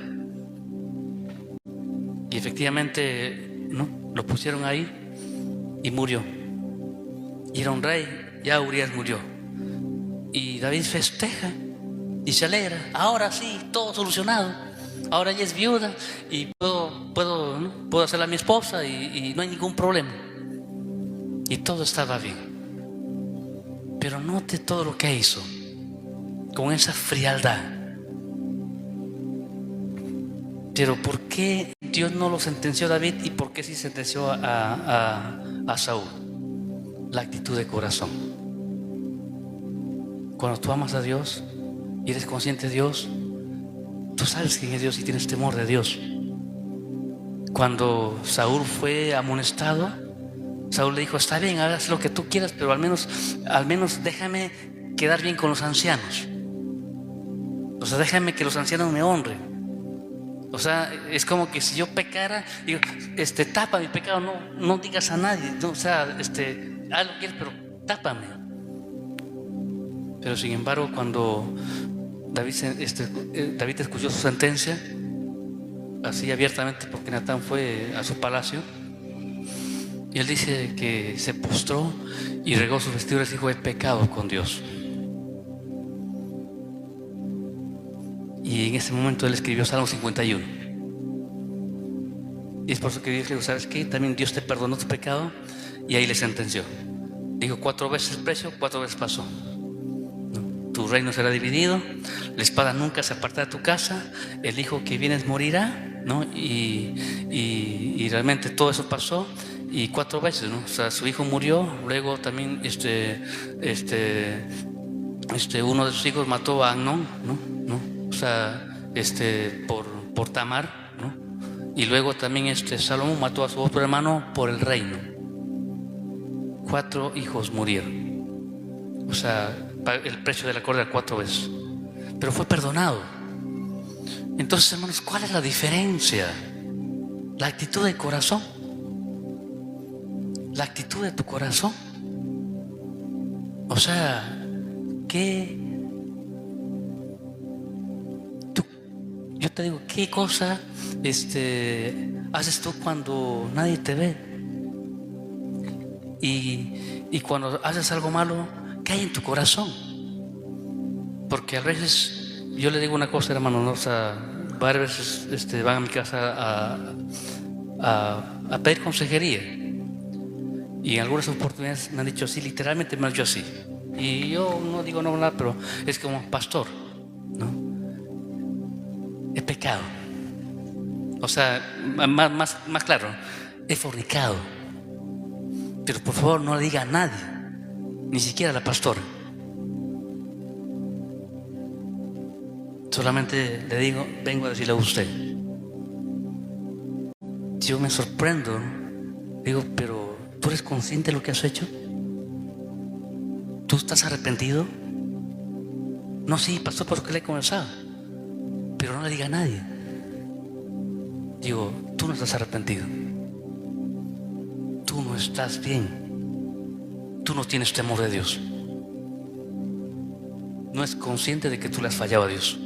Y efectivamente, ¿no? Lo pusieron ahí y murió. Y era un rey, ya Urías murió. Y David festeja y se alegra. Ahora sí, todo solucionado. Ahora ella es viuda y puedo hacerla a mi esposa y no hay ningún problema. Y todo estaba bien. Pero note todo lo que hizo con esa frialdad. Pero ¿por qué Dios no lo sentenció a David y por qué sí sentenció a Saúl? La actitud de corazón. Cuando tú amas a Dios y eres consciente de Dios, tú sabes quién es Dios y tienes temor de Dios. Cuando Saúl fue amonestado, Saúl le dijo, está bien, hagas lo que tú quieras, pero al menos déjame quedar bien con los ancianos. O sea, déjame que los ancianos me honren. O sea, es como que si yo pecara, digo, tapa mi pecado, no digas a nadie, ¿no? O sea, haz lo que quieras, pero tápame. Pero sin embargo, cuando David escuchó su sentencia, así abiertamente, porque Natán fue a su palacio, y él dice que se postró y regó sus vestiduras y dijo, he pecado con Dios. Y en ese momento él escribió Salmo 51. Y es por eso que Dios le dijo, ¿sabes qué? También Dios te perdonó tu pecado. Y ahí le sentenció. Dijo, 4 veces el precio, 4 veces pasó. ¿No? Tu reino será dividido, la espada nunca se apartará de tu casa, el hijo que vienes morirá, ¿no? Y realmente todo eso pasó. Y 4 veces, ¿no? O sea, su hijo murió. Luego también uno de sus hijos mató a Amnón, ¿no? O sea, por Tamar, ¿no? Y luego también Salomón mató a su otro hermano por el reino. 4 hijos murieron. O sea, el precio de la cólera 4 veces. Pero fue perdonado. Entonces, hermanos, ¿cuál es la diferencia? La actitud del corazón. La actitud de tu corazón. O sea, yo te digo, ¿qué cosa haces tú cuando nadie te ve? Y cuando haces algo malo, ¿qué hay en tu corazón? Porque a veces, yo le digo una cosa, hermano, ¿no? O sea, varias veces van a mi casa a pedir consejería. Y en algunas oportunidades me han dicho así, literalmente me han dicho así. Y yo no digo nada, pero es como, pastor, ¿no? He pecado. O sea, más claro, he fornicado. Pero por favor no le diga a nadie, ni siquiera a la pastora. Solamente le digo, vengo a decirle a usted. Yo me sorprendo, digo, pero ¿tú eres consciente de lo que has hecho? ¿Tú estás arrepentido? No, sí, pastor, por que le he comenzado. Pero no le diga a nadie. Digo, tú no estás arrepentido. Tú no estás bien. Tú no tienes temor de Dios. No es consciente de que tú le has fallado a Dios.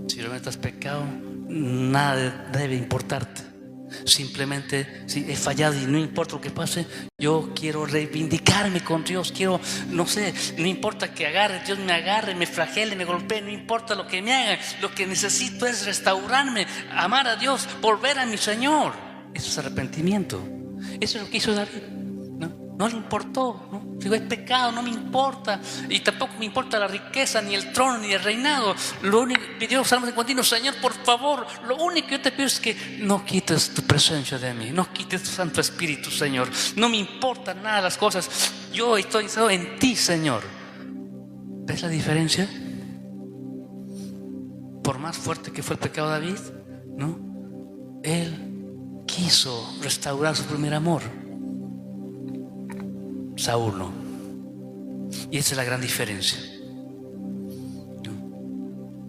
Si realmente has pecado, nada debe importarte. Simplemente, si he fallado y no importa lo que pase, yo quiero reivindicarme con Dios. Quiero, no sé, no importa que Dios me agarre, me flagele, me golpee, no importa lo que me haga. Lo que necesito es restaurarme, amar a Dios, volver a mi Señor. Eso es arrepentimiento. Eso es lo que hizo David. No le importó, ¿no? Digo, es pecado, no me importa. Y tampoco me importa la riqueza, ni el trono, ni el reinado. Lo único que pidió Salmos de continuo, Señor, por favor, lo único que yo te pido es que no quites tu presencia de mí, no quites tu Santo Espíritu, Señor. No me importan nada las cosas. Yo estoy interesado en ti, Señor. ¿Ves la diferencia? Por más fuerte que fue el pecado de David, ¿no? Él quiso restaurar su primer amor. Saúl no. Y esa es la gran diferencia.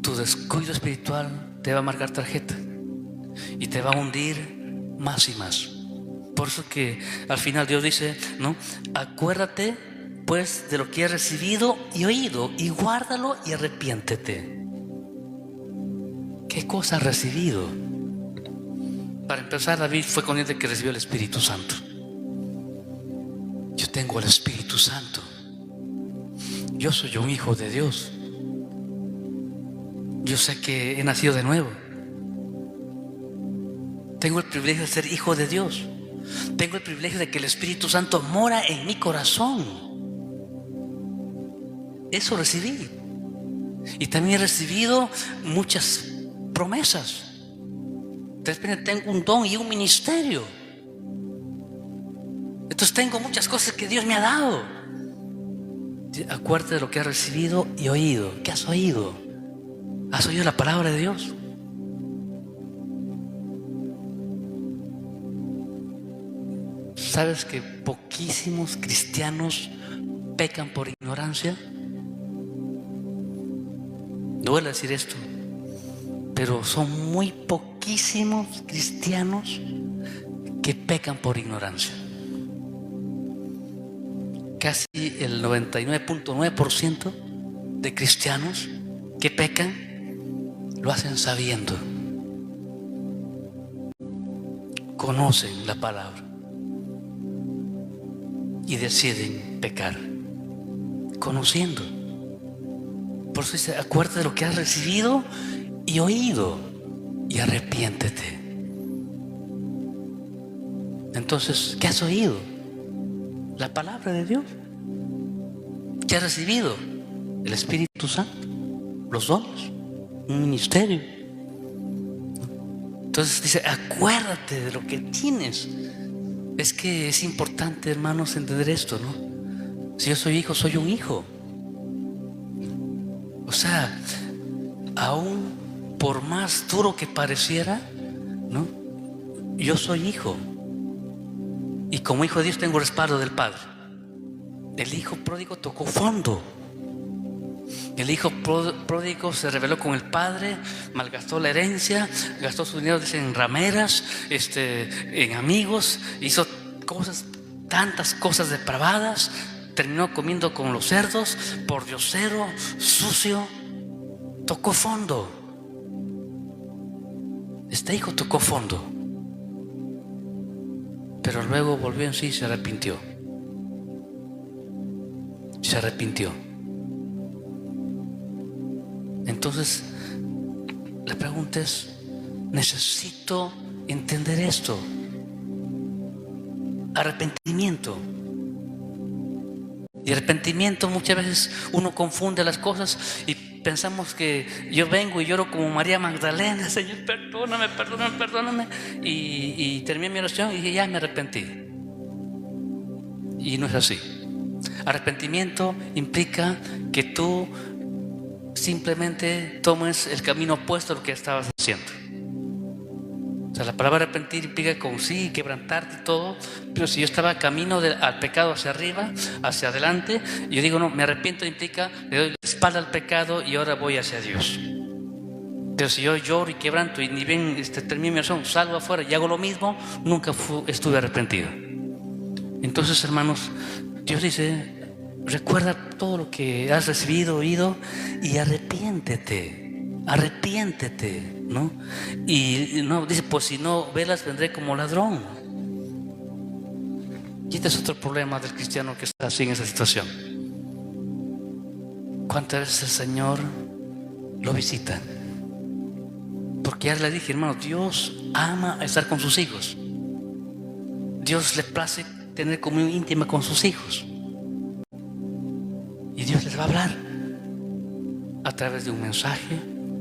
Tu descuido espiritual te va a marcar tarjeta y te va a hundir más y más. Por eso que al final Dios dice, ¿no? Acuérdate pues de lo que has recibido y oído, y guárdalo y arrepiéntete. ¿Qué cosa has recibido? Para empezar, David fue consciente que recibió el Espíritu Santo. Yo tengo el Espíritu Santo. Yo soy un hijo de Dios. Yo sé que he nacido de nuevo. Tengo el privilegio de ser hijo de Dios. Tengo el privilegio de que el Espíritu Santo mora en mi corazón. Eso recibí. Y también he recibido muchas promesas. Tengo un don y un ministerio. Entonces tengo muchas cosas que Dios me ha dado. Acuérdate de lo que has recibido y oído. ¿Qué has oído? ¿Has oído la palabra de Dios? ¿Sabes que poquísimos cristianos pecan por ignorancia? Duele decir esto, pero son muy poquísimos cristianos que pecan por ignorancia. Casi el 99.9% de cristianos que pecan lo hacen sabiendo. Conocen la palabra y deciden pecar conociendo. Por eso dice, acuérdate de lo que has recibido y oído y arrepiéntete. Entonces, ¿qué has oído? La palabra de Dios. ¿Qué has recibido? El Espíritu Santo, los dones, un ministerio. Entonces dice, acuérdate de lo que tienes. Es que es importante, hermanos, entender esto, ¿no? Si yo soy hijo, soy un hijo. O sea, aún por más duro que pareciera, ¿no? Yo soy hijo. Y como hijo de Dios tengo respaldo del Padre. El hijo pródigo tocó fondo. El hijo pródigo se rebeló con el padre, malgastó la herencia, gastó su dinero en rameras, en amigos, hizo cosas, tantas cosas depravadas, terminó comiendo con los cerdos, pordiosero, sucio, tocó fondo. Este hijo tocó fondo, pero luego volvió en sí y se arrepintió. Se arrepintió. Entonces, la pregunta es, necesito entender esto. Arrepentimiento. Y arrepentimiento, muchas veces uno confunde las cosas y pensamos que yo vengo y lloro como María Magdalena: Señor, perdóname, perdóname, perdóname, y terminé mi oración y dije, ya me arrepentí. Y no es así. Arrepentimiento implica que tú simplemente tomes el camino opuesto a lo que estabas haciendo. O sea, la palabra arrepentir implica con sí, quebrantarte y todo, pero si yo estaba camino al pecado hacia arriba, hacia adelante, yo digo, no, me arrepiento implica, le doy la espalda al pecado y ahora voy hacia Dios. Pero si yo lloro y quebranto y ni bien termino mi oración, salgo afuera y hago lo mismo, nunca estuve arrepentido. Entonces, hermanos, Dios dice, recuerda todo lo que has recibido, oído, y arrepiéntete, ¿no? Y no dice, pues si no velas, vendré como ladrón. Y este es otro problema del cristiano que está así en esa situación. ¿Cuántas veces el Señor lo visita? Porque ya le dije, hermano, Dios ama estar con sus hijos. Dios le place tener comunión íntima con sus hijos. Y Dios les va a hablar a través de un mensaje,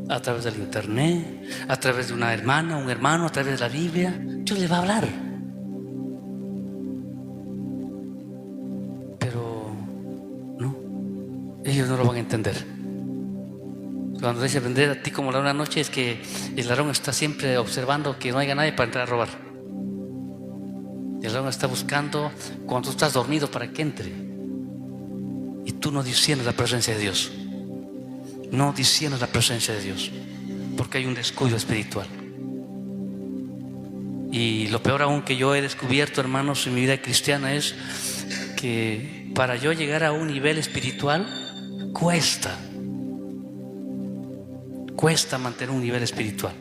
a través del internet, a través de una hermana, un hermano, a través de la Biblia. Dios les va a hablar. Pero no, ellos no lo van a entender. Cuando dice vender a ti como ladrón una noche, es que el ladrón está siempre observando que no haya nadie para entrar a robar. El ladrón está buscando cuando tú estás dormido para que entre. Y tú no disiernes la presencia de Dios. No disiernes la presencia de Dios, porque hay un descuido espiritual. Y lo peor aún que yo he descubierto, hermanos, en mi vida cristiana es que para yo llegar a un nivel espiritual cuesta mantener un nivel espiritual.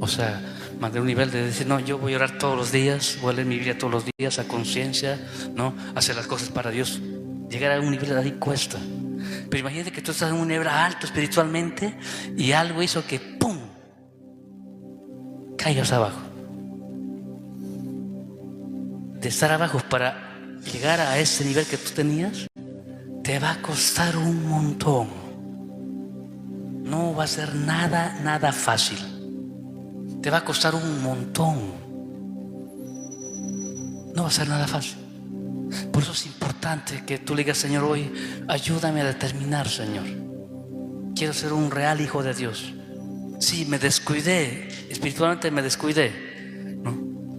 O sea, mantener un nivel de decir, no, yo voy a orar todos los días, voy a leer mi Biblia todos los días a conciencia, ¿no? Hacer las cosas para Dios. Llegar a un nivel de ahí cuesta. Pero imagínate que tú estás en un nivel alto espiritualmente y algo hizo que ¡pum! Caigas abajo. De estar abajo para llegar a ese nivel que tú tenías, te va a costar un montón. No va a ser nada fácil. Te va a costar un montón. No va a ser nada fácil. Por eso es importante que tú le digas, Señor, hoy ayúdame a determinar, Señor. Quiero ser un real hijo de Dios. Sí, me descuidé, espiritualmente me descuidé.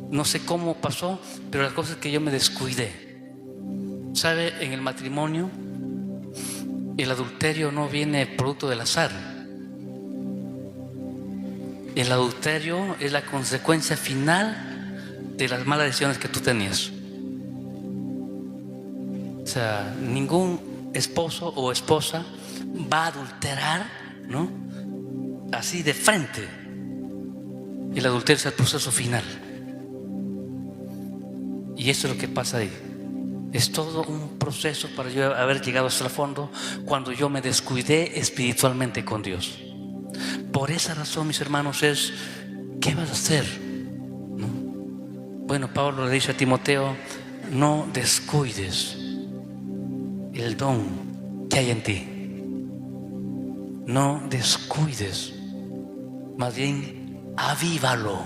No sé cómo pasó, pero la cosa es que yo me descuidé. ¿Sabe? En el matrimonio, el adulterio no viene producto del azar. El adulterio es la consecuencia final de las malas decisiones que tú tenías. O sea, ningún esposo o esposa va a adulterar, ¿no? Así de frente. El adulterio es el proceso final. Y eso es lo que pasa ahí. Es todo un proceso para yo haber llegado hasta el fondo cuando yo me descuidé espiritualmente con Dios. Por esa razón, mis hermanos, es ¿qué vas a hacer? ¿No? Bueno, Pablo le dice a Timoteo, no descuides el don que hay en ti. No descuides, más bien avívalo.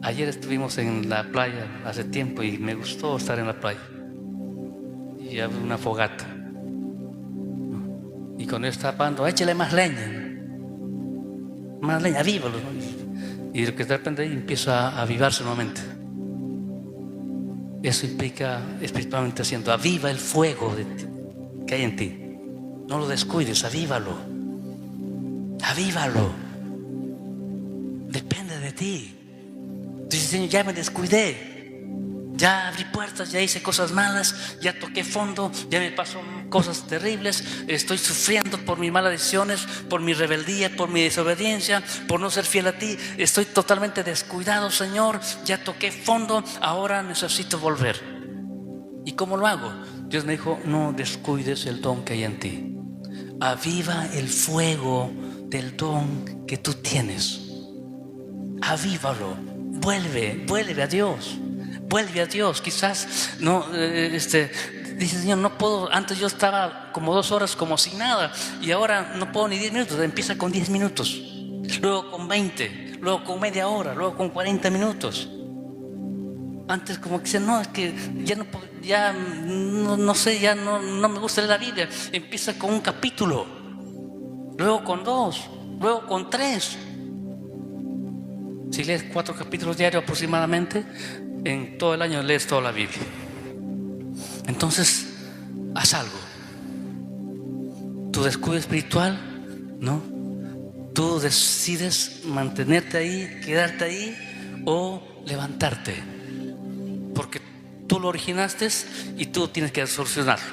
Ayer estuvimos en la playa hace tiempo y me gustó estar en la playa. Y había una fogata. Y cuando yo estaba apagando, échale más leña, avívalo, ¿no? Y de repente ahí empieza a avivarse nuevamente. Eso implica espiritualmente haciendo, aviva el fuego que hay en ti. No lo descuides, avívalo. Avívalo. Depende de ti. Dices, Señor, ya me descuidé. Ya abrí puertas, ya hice cosas malas, ya toqué fondo, ya me pasó cosas terribles. Estoy sufriendo por mis malas decisiones, por mi rebeldía, por mi desobediencia, por no ser fiel a ti. Estoy totalmente descuidado, Señor. Ya toqué fondo, ahora necesito volver. ¿Y cómo lo hago? Dios me dijo, no descuides el don que hay en ti. Aviva el fuego del don que tú tienes. Avívalo. Vuelve a Dios. Vuelve a Dios. Quizás no, dice, Señor, no puedo. Antes yo estaba como 2 horas como sin nada, y ahora no puedo ni 10 minutos. Empieza con 10 minutos, luego con 20, luego con media hora, luego con 40 minutos. Antes como que decía, no, es que ya no sé, ya no me gusta leer la Biblia. Empieza con un capítulo, luego con 2, luego con 3. Si lees 4 capítulos diarios aproximadamente, en todo el año lees toda la Biblia. Entonces, haz algo. Tu descuido espiritual, ¿no? Tú decides mantenerte ahí, quedarte ahí o levantarte, porque tú lo originaste y tú tienes que solucionarlo.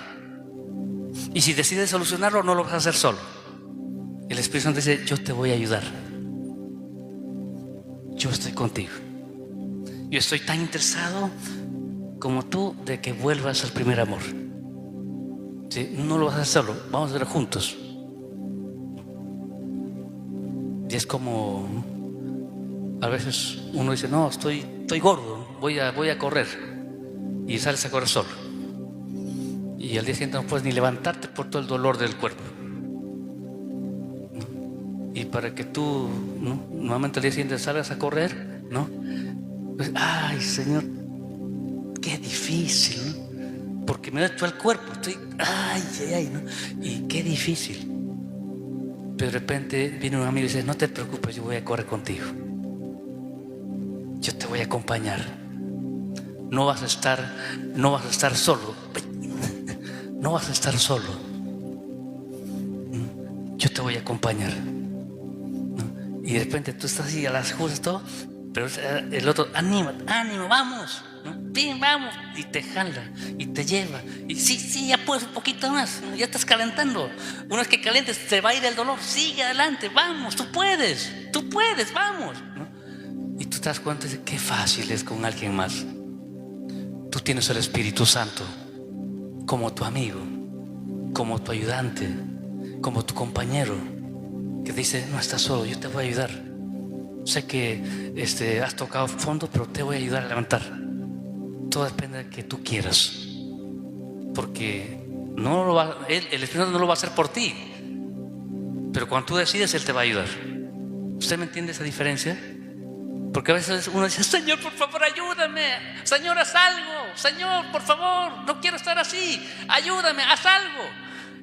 Y si decides solucionarlo, no lo vas a hacer solo. El Espíritu Santo dice, yo te voy a ayudar. Yo estoy contigo. Yo estoy tan interesado como tú de que vuelvas al primer amor. ¿Sí? No lo vas a hacer solo, vamos a hacerlo juntos. Y es como, a veces uno dice, no, estoy gordo, voy a correr. Y sales a correr solo. Y al día siguiente no puedes ni levantarte por todo el dolor del cuerpo. Y para que tú, ¿no?, nuevamente al día siguiente salgas a correr, ¿no? Pues, ay, Señor, qué difícil, ¿no? Porque me duele todo el cuerpo, estoy, ay, ¿no? Y qué difícil. Pero de repente viene un amigo y dice, no te preocupes, yo voy a correr contigo. Yo te voy a acompañar. No vas a estar solo. No vas a estar solo. Yo te voy a acompañar. Y de repente tú estás así a las justas todo, pero el otro, ánimo, vamos, ¿no? Bien, vamos, y te jala y te lleva. Y sí, ya puedes un poquito más, ya estás calentando. Una vez que calientes, te va a ir el dolor. Sigue adelante, vamos, tú puedes, vamos, ¿no? Y tú te das cuenta de qué fácil es con alguien más. Tú tienes el Espíritu Santo como tu amigo, como tu ayudante, como tu compañero, que dice, no estás solo, yo te voy a ayudar. Sé que has tocado fondo, pero te voy a ayudar a levantar. Todo depende de que tú quieras, porque el Espíritu no lo va a hacer por ti, pero cuando tú decides, Él te va a ayudar. ¿Usted me entiende esa diferencia? Porque a veces uno dice, Señor, por favor, ayúdame. Señor, haz algo. Señor, por favor, no quiero estar así. Ayúdame, haz algo.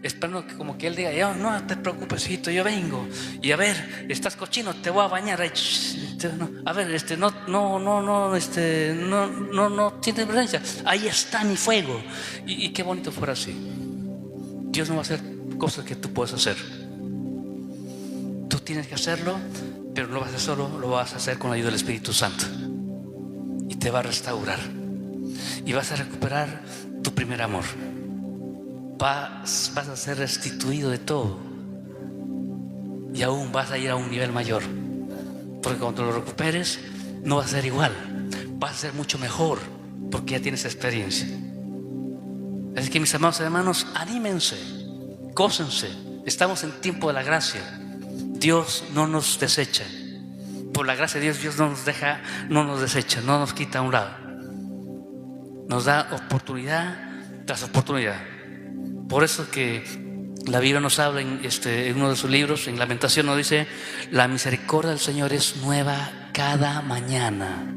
Esperando que como que Él diga, no te preocupes, hijito, yo vengo. Y a ver, estás cochino, te voy a bañar. A ver, no tiene presencia. Ahí está mi fuego. Y qué bonito fuera así. Dios no va a hacer cosas que tú puedes hacer. Tú tienes que hacerlo, pero no lo vas a hacer solo, lo vas a hacer con la ayuda del Espíritu Santo. Y te va a restaurar. Y vas a recuperar tu primer amor. Vas a ser restituido de todo. Y aún vas a ir a un nivel mayor. Porque cuando lo recuperes, no va a ser igual. Vas a ser mucho mejor, porque ya tienes experiencia. Así que mis amados hermanos, anímense, gócense. Estamos en tiempo de la gracia. Dios no nos desecha. Por la gracia de Dios, Dios no nos deja, no nos desecha, no nos quita a un lado. Nos da oportunidad tras oportunidad. Por eso que la Biblia nos habla en uno de sus libros, en Lamentación, nos dice: la misericordia del Señor es nueva cada mañana.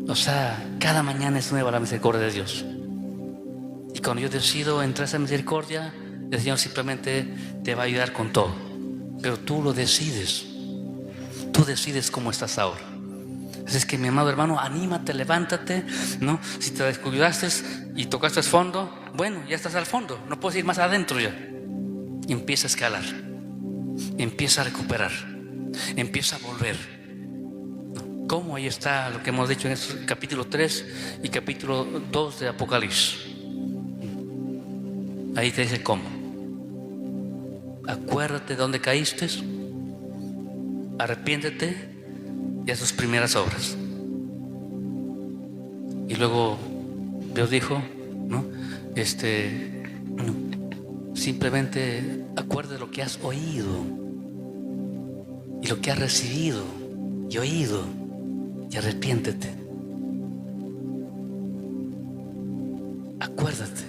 O sea, cada mañana es nueva la misericordia de Dios. Y cuando yo decido entrar a esa misericordia, el Señor simplemente te va a ayudar con todo. Pero tú lo decides. Tú decides cómo estás ahora. Así es que, mi amado hermano, anímate, levántate, ¿no? Si te descuidaste y tocaste el fondo, bueno, ya estás al fondo, no puedes ir más adentro ya. Y empieza a escalar, empieza a recuperar, empieza a volver. ¿Cómo? Ahí está lo que hemos dicho en el capítulo 3 y capítulo 2 de Apocalipsis. Ahí te dice cómo. Acuérdate de dónde caíste, arrepiéntete y haz tus primeras obras. Y luego Dios dijo, ¿no? Simplemente acuérdate de lo que has oído y lo que has recibido y oído, y arrepiéntete. Acuérdate.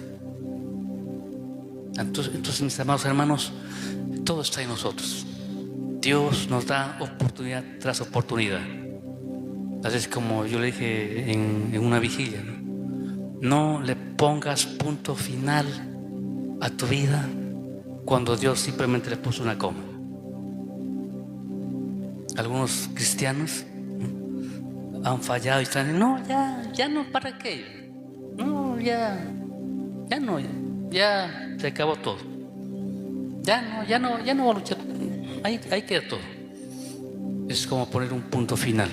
Entonces, mis amados hermanos, todo está en nosotros. Dios nos da oportunidad tras oportunidad. Así es como yo le dije en una vigilia, no le pongas punto final a tu vida cuando Dios simplemente le puso una coma. Algunos cristianos han fallado y están, no, ya no, ¿para qué? No, ya no, ya se acabó todo. Ya no voy a luchar. Ahí queda todo. Es como poner un punto final.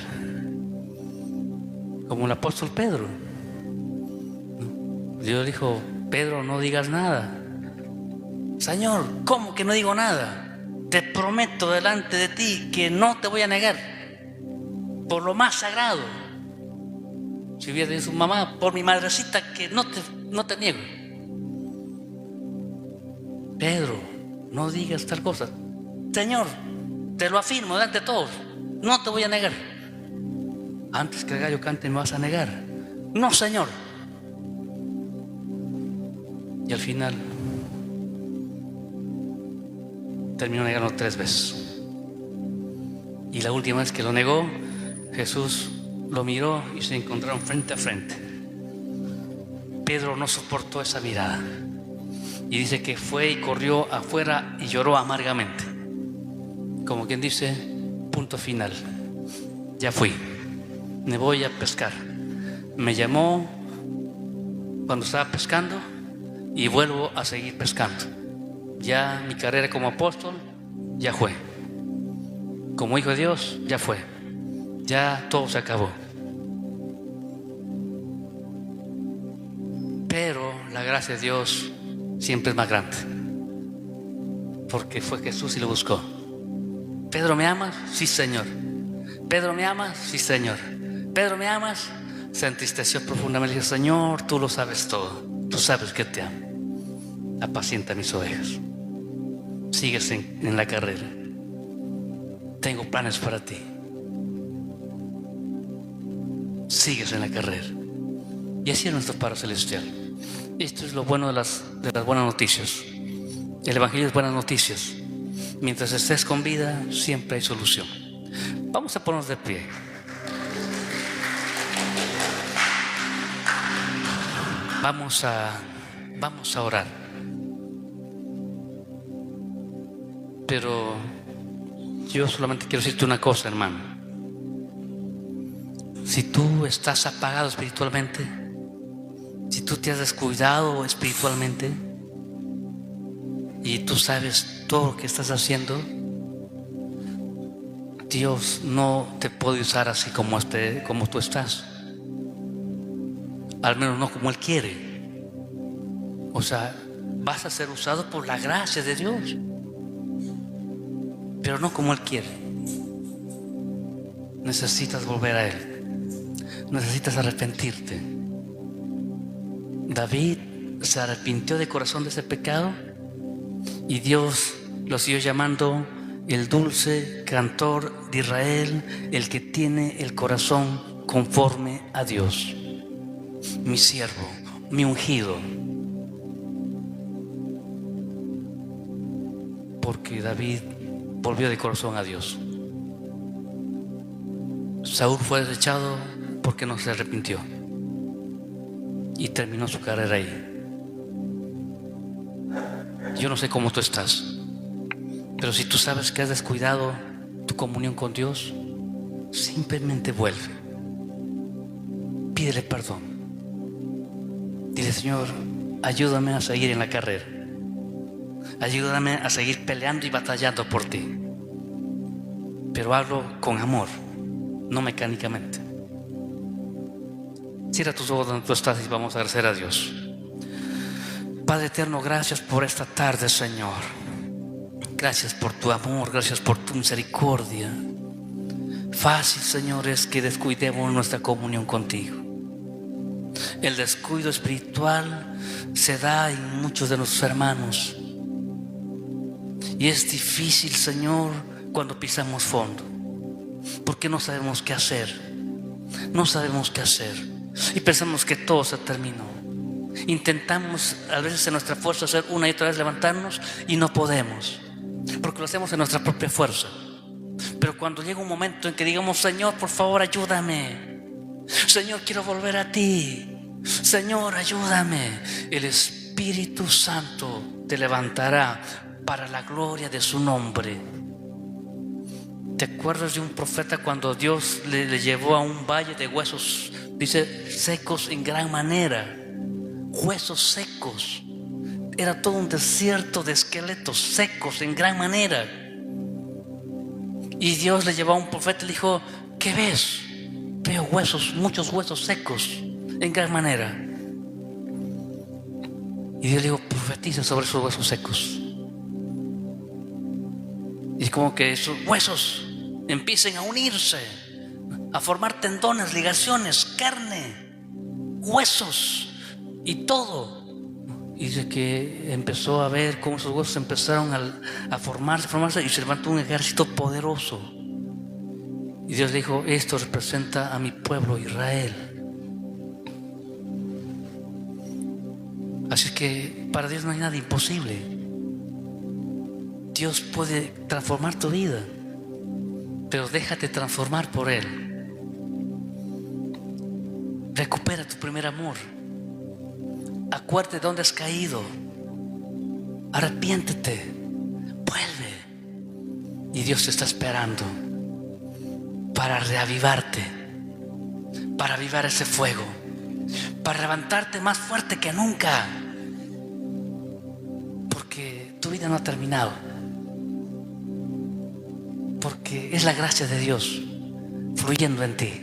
Como el apóstol Pedro. Dios dijo, Pedro, no digas nada. Señor, ¿cómo que no digo nada? Te prometo delante de ti que no te voy a negar. Por lo más sagrado. Si hubiera dicho su mamá, por mi madrecita, que no te niego. Pedro, no digas tal cosa. Señor, te lo afirmo delante de todos, no te voy a negar. Antes que el gallo cante me vas a negar. No, Señor. Y al final terminó negando 3 veces. Y la última vez que lo negó, Jesús lo miró y se encontraron frente a frente. Pedro no soportó esa mirada y dice que fue y corrió afuera y lloró amargamente, como quien dice, punto final, ya fui, me voy a pescar. Me llamó cuando estaba pescando y vuelvo a seguir pescando. Ya mi carrera como apóstol ya fue, como hijo de Dios ya fue, ya todo se acabó. Pero la gracia de Dios siempre es más grande, porque fue Jesús y lo buscó. Pedro, ¿me amas? Sí, Señor. Pedro, ¿me amas? Sí, Señor. Pedro, ¿me amas? Se entristeció profundamente y dijo, Señor, tú lo sabes todo, tú sabes que te amo. Apacienta mis ovejas. Sigues en la carrera. Tengo planes para ti. Sigues en la carrera. Y así es nuestro Padre Celestial. Esto es lo bueno de las buenas noticias. El Evangelio es buenas noticias. Mientras estés con vida, siempre hay solución. Vamos a ponernos de pie. Vamos a orar. Pero yo solamente quiero decirte una cosa, hermano. Si tú estás apagado espiritualmente, si tú te has descuidado espiritualmente y tú sabes todo lo que estás haciendo, Dios no te puede usar así como tú estás. Al menos no como Él quiere. O sea, vas a ser usado por la gracia de Dios, pero no como Él quiere. Necesitas volver a Él. Necesitas arrepentirte. David se arrepintió de corazón de ese pecado y Dios lo siguió llamando el dulce cantor de Israel, el que tiene el corazón conforme a Dios. Mi siervo, mi ungido. Porque David volvió de corazón a Dios. Saúl fue desechado porque no se arrepintió y terminó su carrera ahí. Yo no sé cómo tú estás, pero si tú sabes que has descuidado tu comunión con Dios, simplemente vuelve. pídele perdón. Dile: Señor, ayúdame a seguir en la carrera. Ayúdame a seguir peleando y batallando por ti. Pero hazlo con amor, no mecánicamente. Cierra tus ojos donde tú estás y vamos a agradecer a Dios. Padre eterno, gracias por esta tarde, Señor. Gracias por tu amor, gracias por tu misericordia. Fácil, Señor, es que descuidemos nuestra comunión contigo. El descuido espiritual se da en muchos de nuestros hermanos. Y es difícil, Señor, cuando pisamos fondo, porque no sabemos qué hacer. No sabemos qué hacer y pensamos que todo se terminó. Intentamos a veces en nuestra fuerza hacer una y otra vez levantarnos y no podemos, porque lo hacemos en nuestra propia fuerza. Pero cuando llega un momento en que digamos: Señor, por favor, ayúdame. Señor, quiero volver a ti. Señor, ayúdame. El Espíritu Santo te levantará para la gloria de su nombre. ¿Te acuerdas de un profeta cuando Dios le llevó a un valle de huesos? Dice: secos en gran manera. Huesos secos. Era todo un desierto de esqueletos secos en gran manera. Y Dios le llevó a un profeta y le dijo: ¿qué ves? Veo huesos, muchos huesos secos en gran manera. Y Dios le dijo: profetiza sobre esos huesos secos. Y es como que esos huesos empiecen a unirse, a formar tendones, ligaciones, carne, huesos y todo. Y dice que empezó a ver cómo esos huesos empezaron a formarse, y se levantó un ejército poderoso. Y Dios dijo: esto representa a mi pueblo Israel. Así es que para Dios no hay nada imposible. Dios puede transformar tu vida, pero déjate transformar por Él. Recupera tu primer amor. Acuérdate de dónde has caído. Arrepiéntete. Vuelve. Y Dios te está esperando para reavivarte, para avivar ese fuego, para levantarte más fuerte que nunca. Porque tu vida no ha terminado. Porque es la gracia de Dios fluyendo en ti.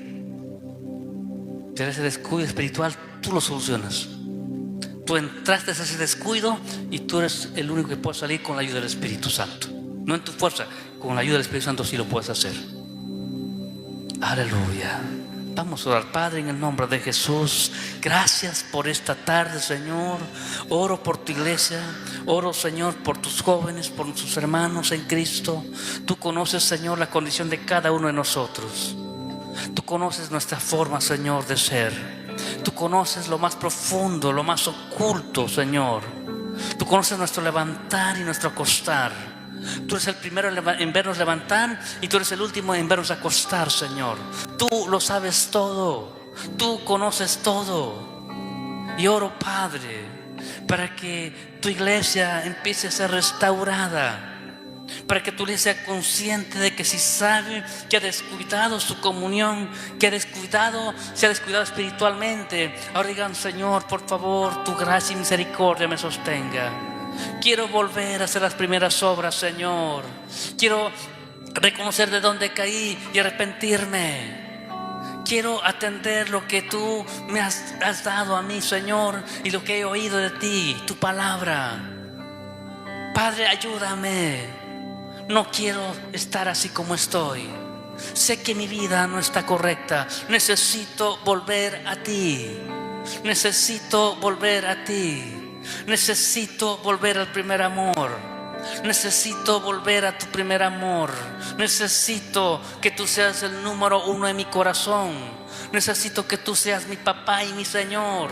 Pero ese descuido espiritual tú lo solucionas. Tú entraste a ese descuido y tú eres el único que puede salir con la ayuda del Espíritu Santo. No en tu fuerza, con la ayuda del Espíritu Santo sí lo puedes hacer. Aleluya. Vamos a orar. Padre, en el nombre de Jesús, gracias por esta tarde, Señor. Oro por tu iglesia. Oro, Señor, por tus jóvenes, por tus hermanos en Cristo. Tú conoces, Señor, la condición de cada uno de nosotros. Tú conoces nuestra forma, Señor, de ser. Tú conoces lo más profundo, lo más oculto, Señor. Tú conoces nuestro levantar y nuestro acostar. Tú eres el primero en vernos levantar y tú eres el último en vernos acostar, Señor. Tú lo sabes todo. Tú conoces todo. Y oro, Padre, para que tu iglesia empiece a ser restaurada. Para que tu iglesia sea consciente de que si sabe que ha descuidado su comunión, que se ha descuidado espiritualmente, ahora digan: Señor, por favor, tu gracia y misericordia me sostenga. Quiero volver a hacer las primeras obras, Señor. Quiero reconocer de dónde caí y arrepentirme. Quiero atender lo que tú me has dado a mí, Señor, y lo que he oído de ti, tu palabra. Padre, ayúdame. No quiero estar así como estoy. Sé que mi vida no está correcta. Necesito volver a ti. Necesito volver a ti. Necesito volver al primer amor. Necesito volver a tu primer amor. Necesito que tú seas el número uno en mi corazón. Necesito que tú seas mi papá y mi Señor.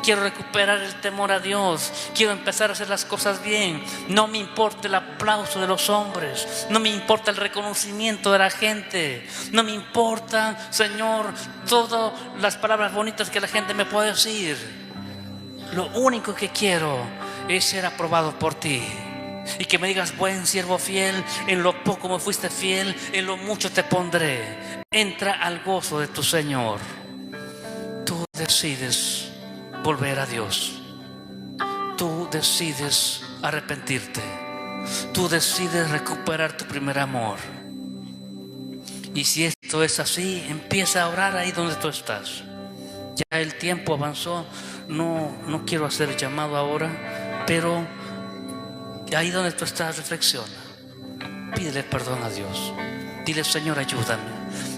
Quiero recuperar el temor a Dios. Quiero empezar a hacer las cosas bien. No me importa el aplauso de los hombres. No me importa el reconocimiento de la gente. No me importa, Señor, todas las palabras bonitas que la gente me puede decir. Lo único que quiero es ser aprobado por ti. Y que me digas: buen siervo fiel, en lo poco me fuiste fiel, en lo mucho te pondré. Entra al gozo de tu Señor. decides volver a Dios. Tú decides arrepentirte. Tú decides recuperar tu primer amor. Y si esto es así, empieza a orar ahí donde tú estás. Ya el tiempo avanzó. No quiero hacer llamado ahora, pero ahí donde tú estás, reflexiona. Pídele perdón a Dios. Dile: Señor, ayúdame.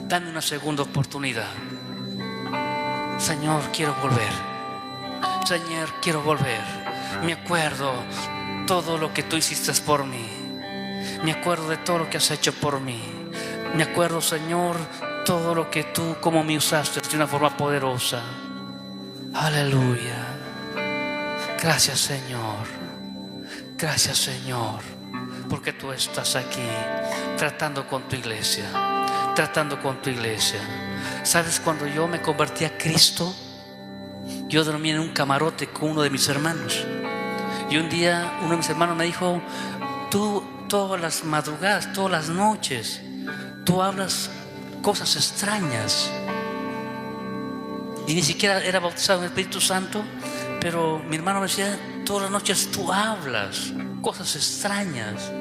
Dame una segunda oportunidad. Señor, quiero volver. Señor, quiero volver. Me acuerdo todo lo que tú hiciste por mí. Me acuerdo de todo lo que has hecho por mí. Me acuerdo, Señor, todo lo que tú, como me usaste de una forma poderosa. Aleluya. Gracias, Señor. Gracias, Señor, porque tú estás aquí tratando con tu iglesia. Tratando con tu iglesia. ¿Sabes? Cuando yo me convertí a Cristo, yo dormí en un camarote con uno de mis hermanos. Y un día uno de mis hermanos me dijo: tú todas las madrugadas, todas las noches, tú hablas cosas extrañas. Y ni siquiera era bautizado en el Espíritu Santo, pero mi hermano me decía: todas las noches tú hablas cosas extrañas.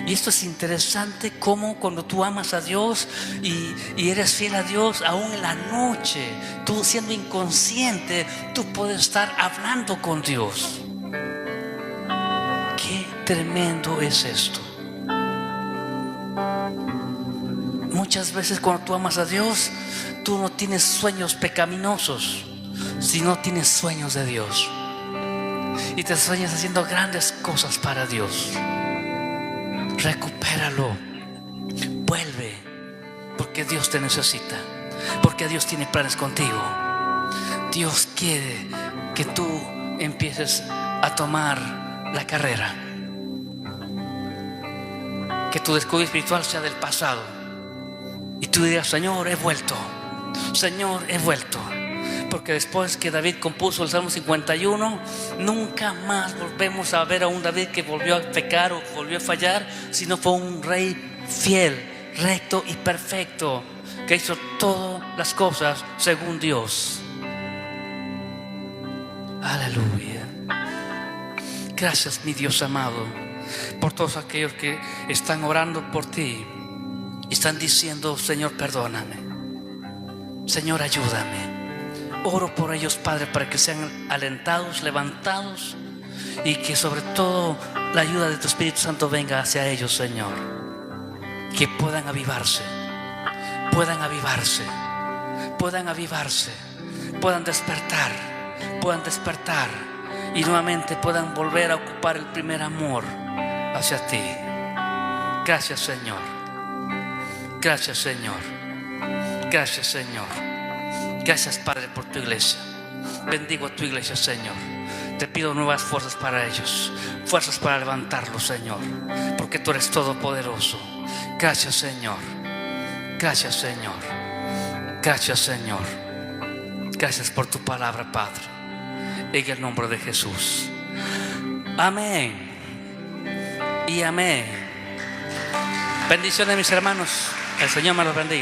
Y esto es interesante, como cuando tú amas a Dios y eres fiel a Dios, aún en la noche, tú siendo inconsciente, tú puedes estar hablando con Dios. Qué tremendo es esto. Muchas veces cuando tú amas a Dios, tú no tienes sueños pecaminosos, sino tienes sueños de Dios. Y te sueñas haciendo grandes cosas para Dios. Recupéralo. Vuelve, porque Dios te necesita, porque Dios tiene planes contigo. Dios quiere que tú empieces a tomar la carrera, que tu descuido espiritual sea del pasado y tú dirás: Señor, he vuelto. Señor, he vuelto. Porque después que David compuso el Salmo 51, nunca más volvemos a ver a un David que volvió a pecar o volvió a fallar, sino fue un rey fiel, recto y perfecto, que hizo todas las cosas según Dios. Aleluya. Gracias, mi Dios amado, por todos aquellos que están orando por ti y están diciendo: Señor, perdóname. Señor, ayúdame. Oro por ellos, Padre, para que sean alentados, levantados, y que sobre todo la ayuda de tu Espíritu Santo venga hacia ellos, Señor. Que puedan avivarse, puedan avivarse, puedan avivarse, puedan despertar y nuevamente puedan volver a ocupar el primer amor hacia ti. Gracias, Señor. Gracias, Señor. Gracias, Señor. Gracias, Padre, por tu iglesia. Bendigo a tu iglesia, Señor. Te pido nuevas fuerzas para ellos, fuerzas para levantarlos, Señor, porque tú eres todopoderoso. Gracias, Señor. Gracias, Señor. Gracias, Señor. Gracias por tu palabra, Padre, en el nombre de Jesús. Amén y amén. Bendiciones, mis hermanos. El Señor me los bendiga.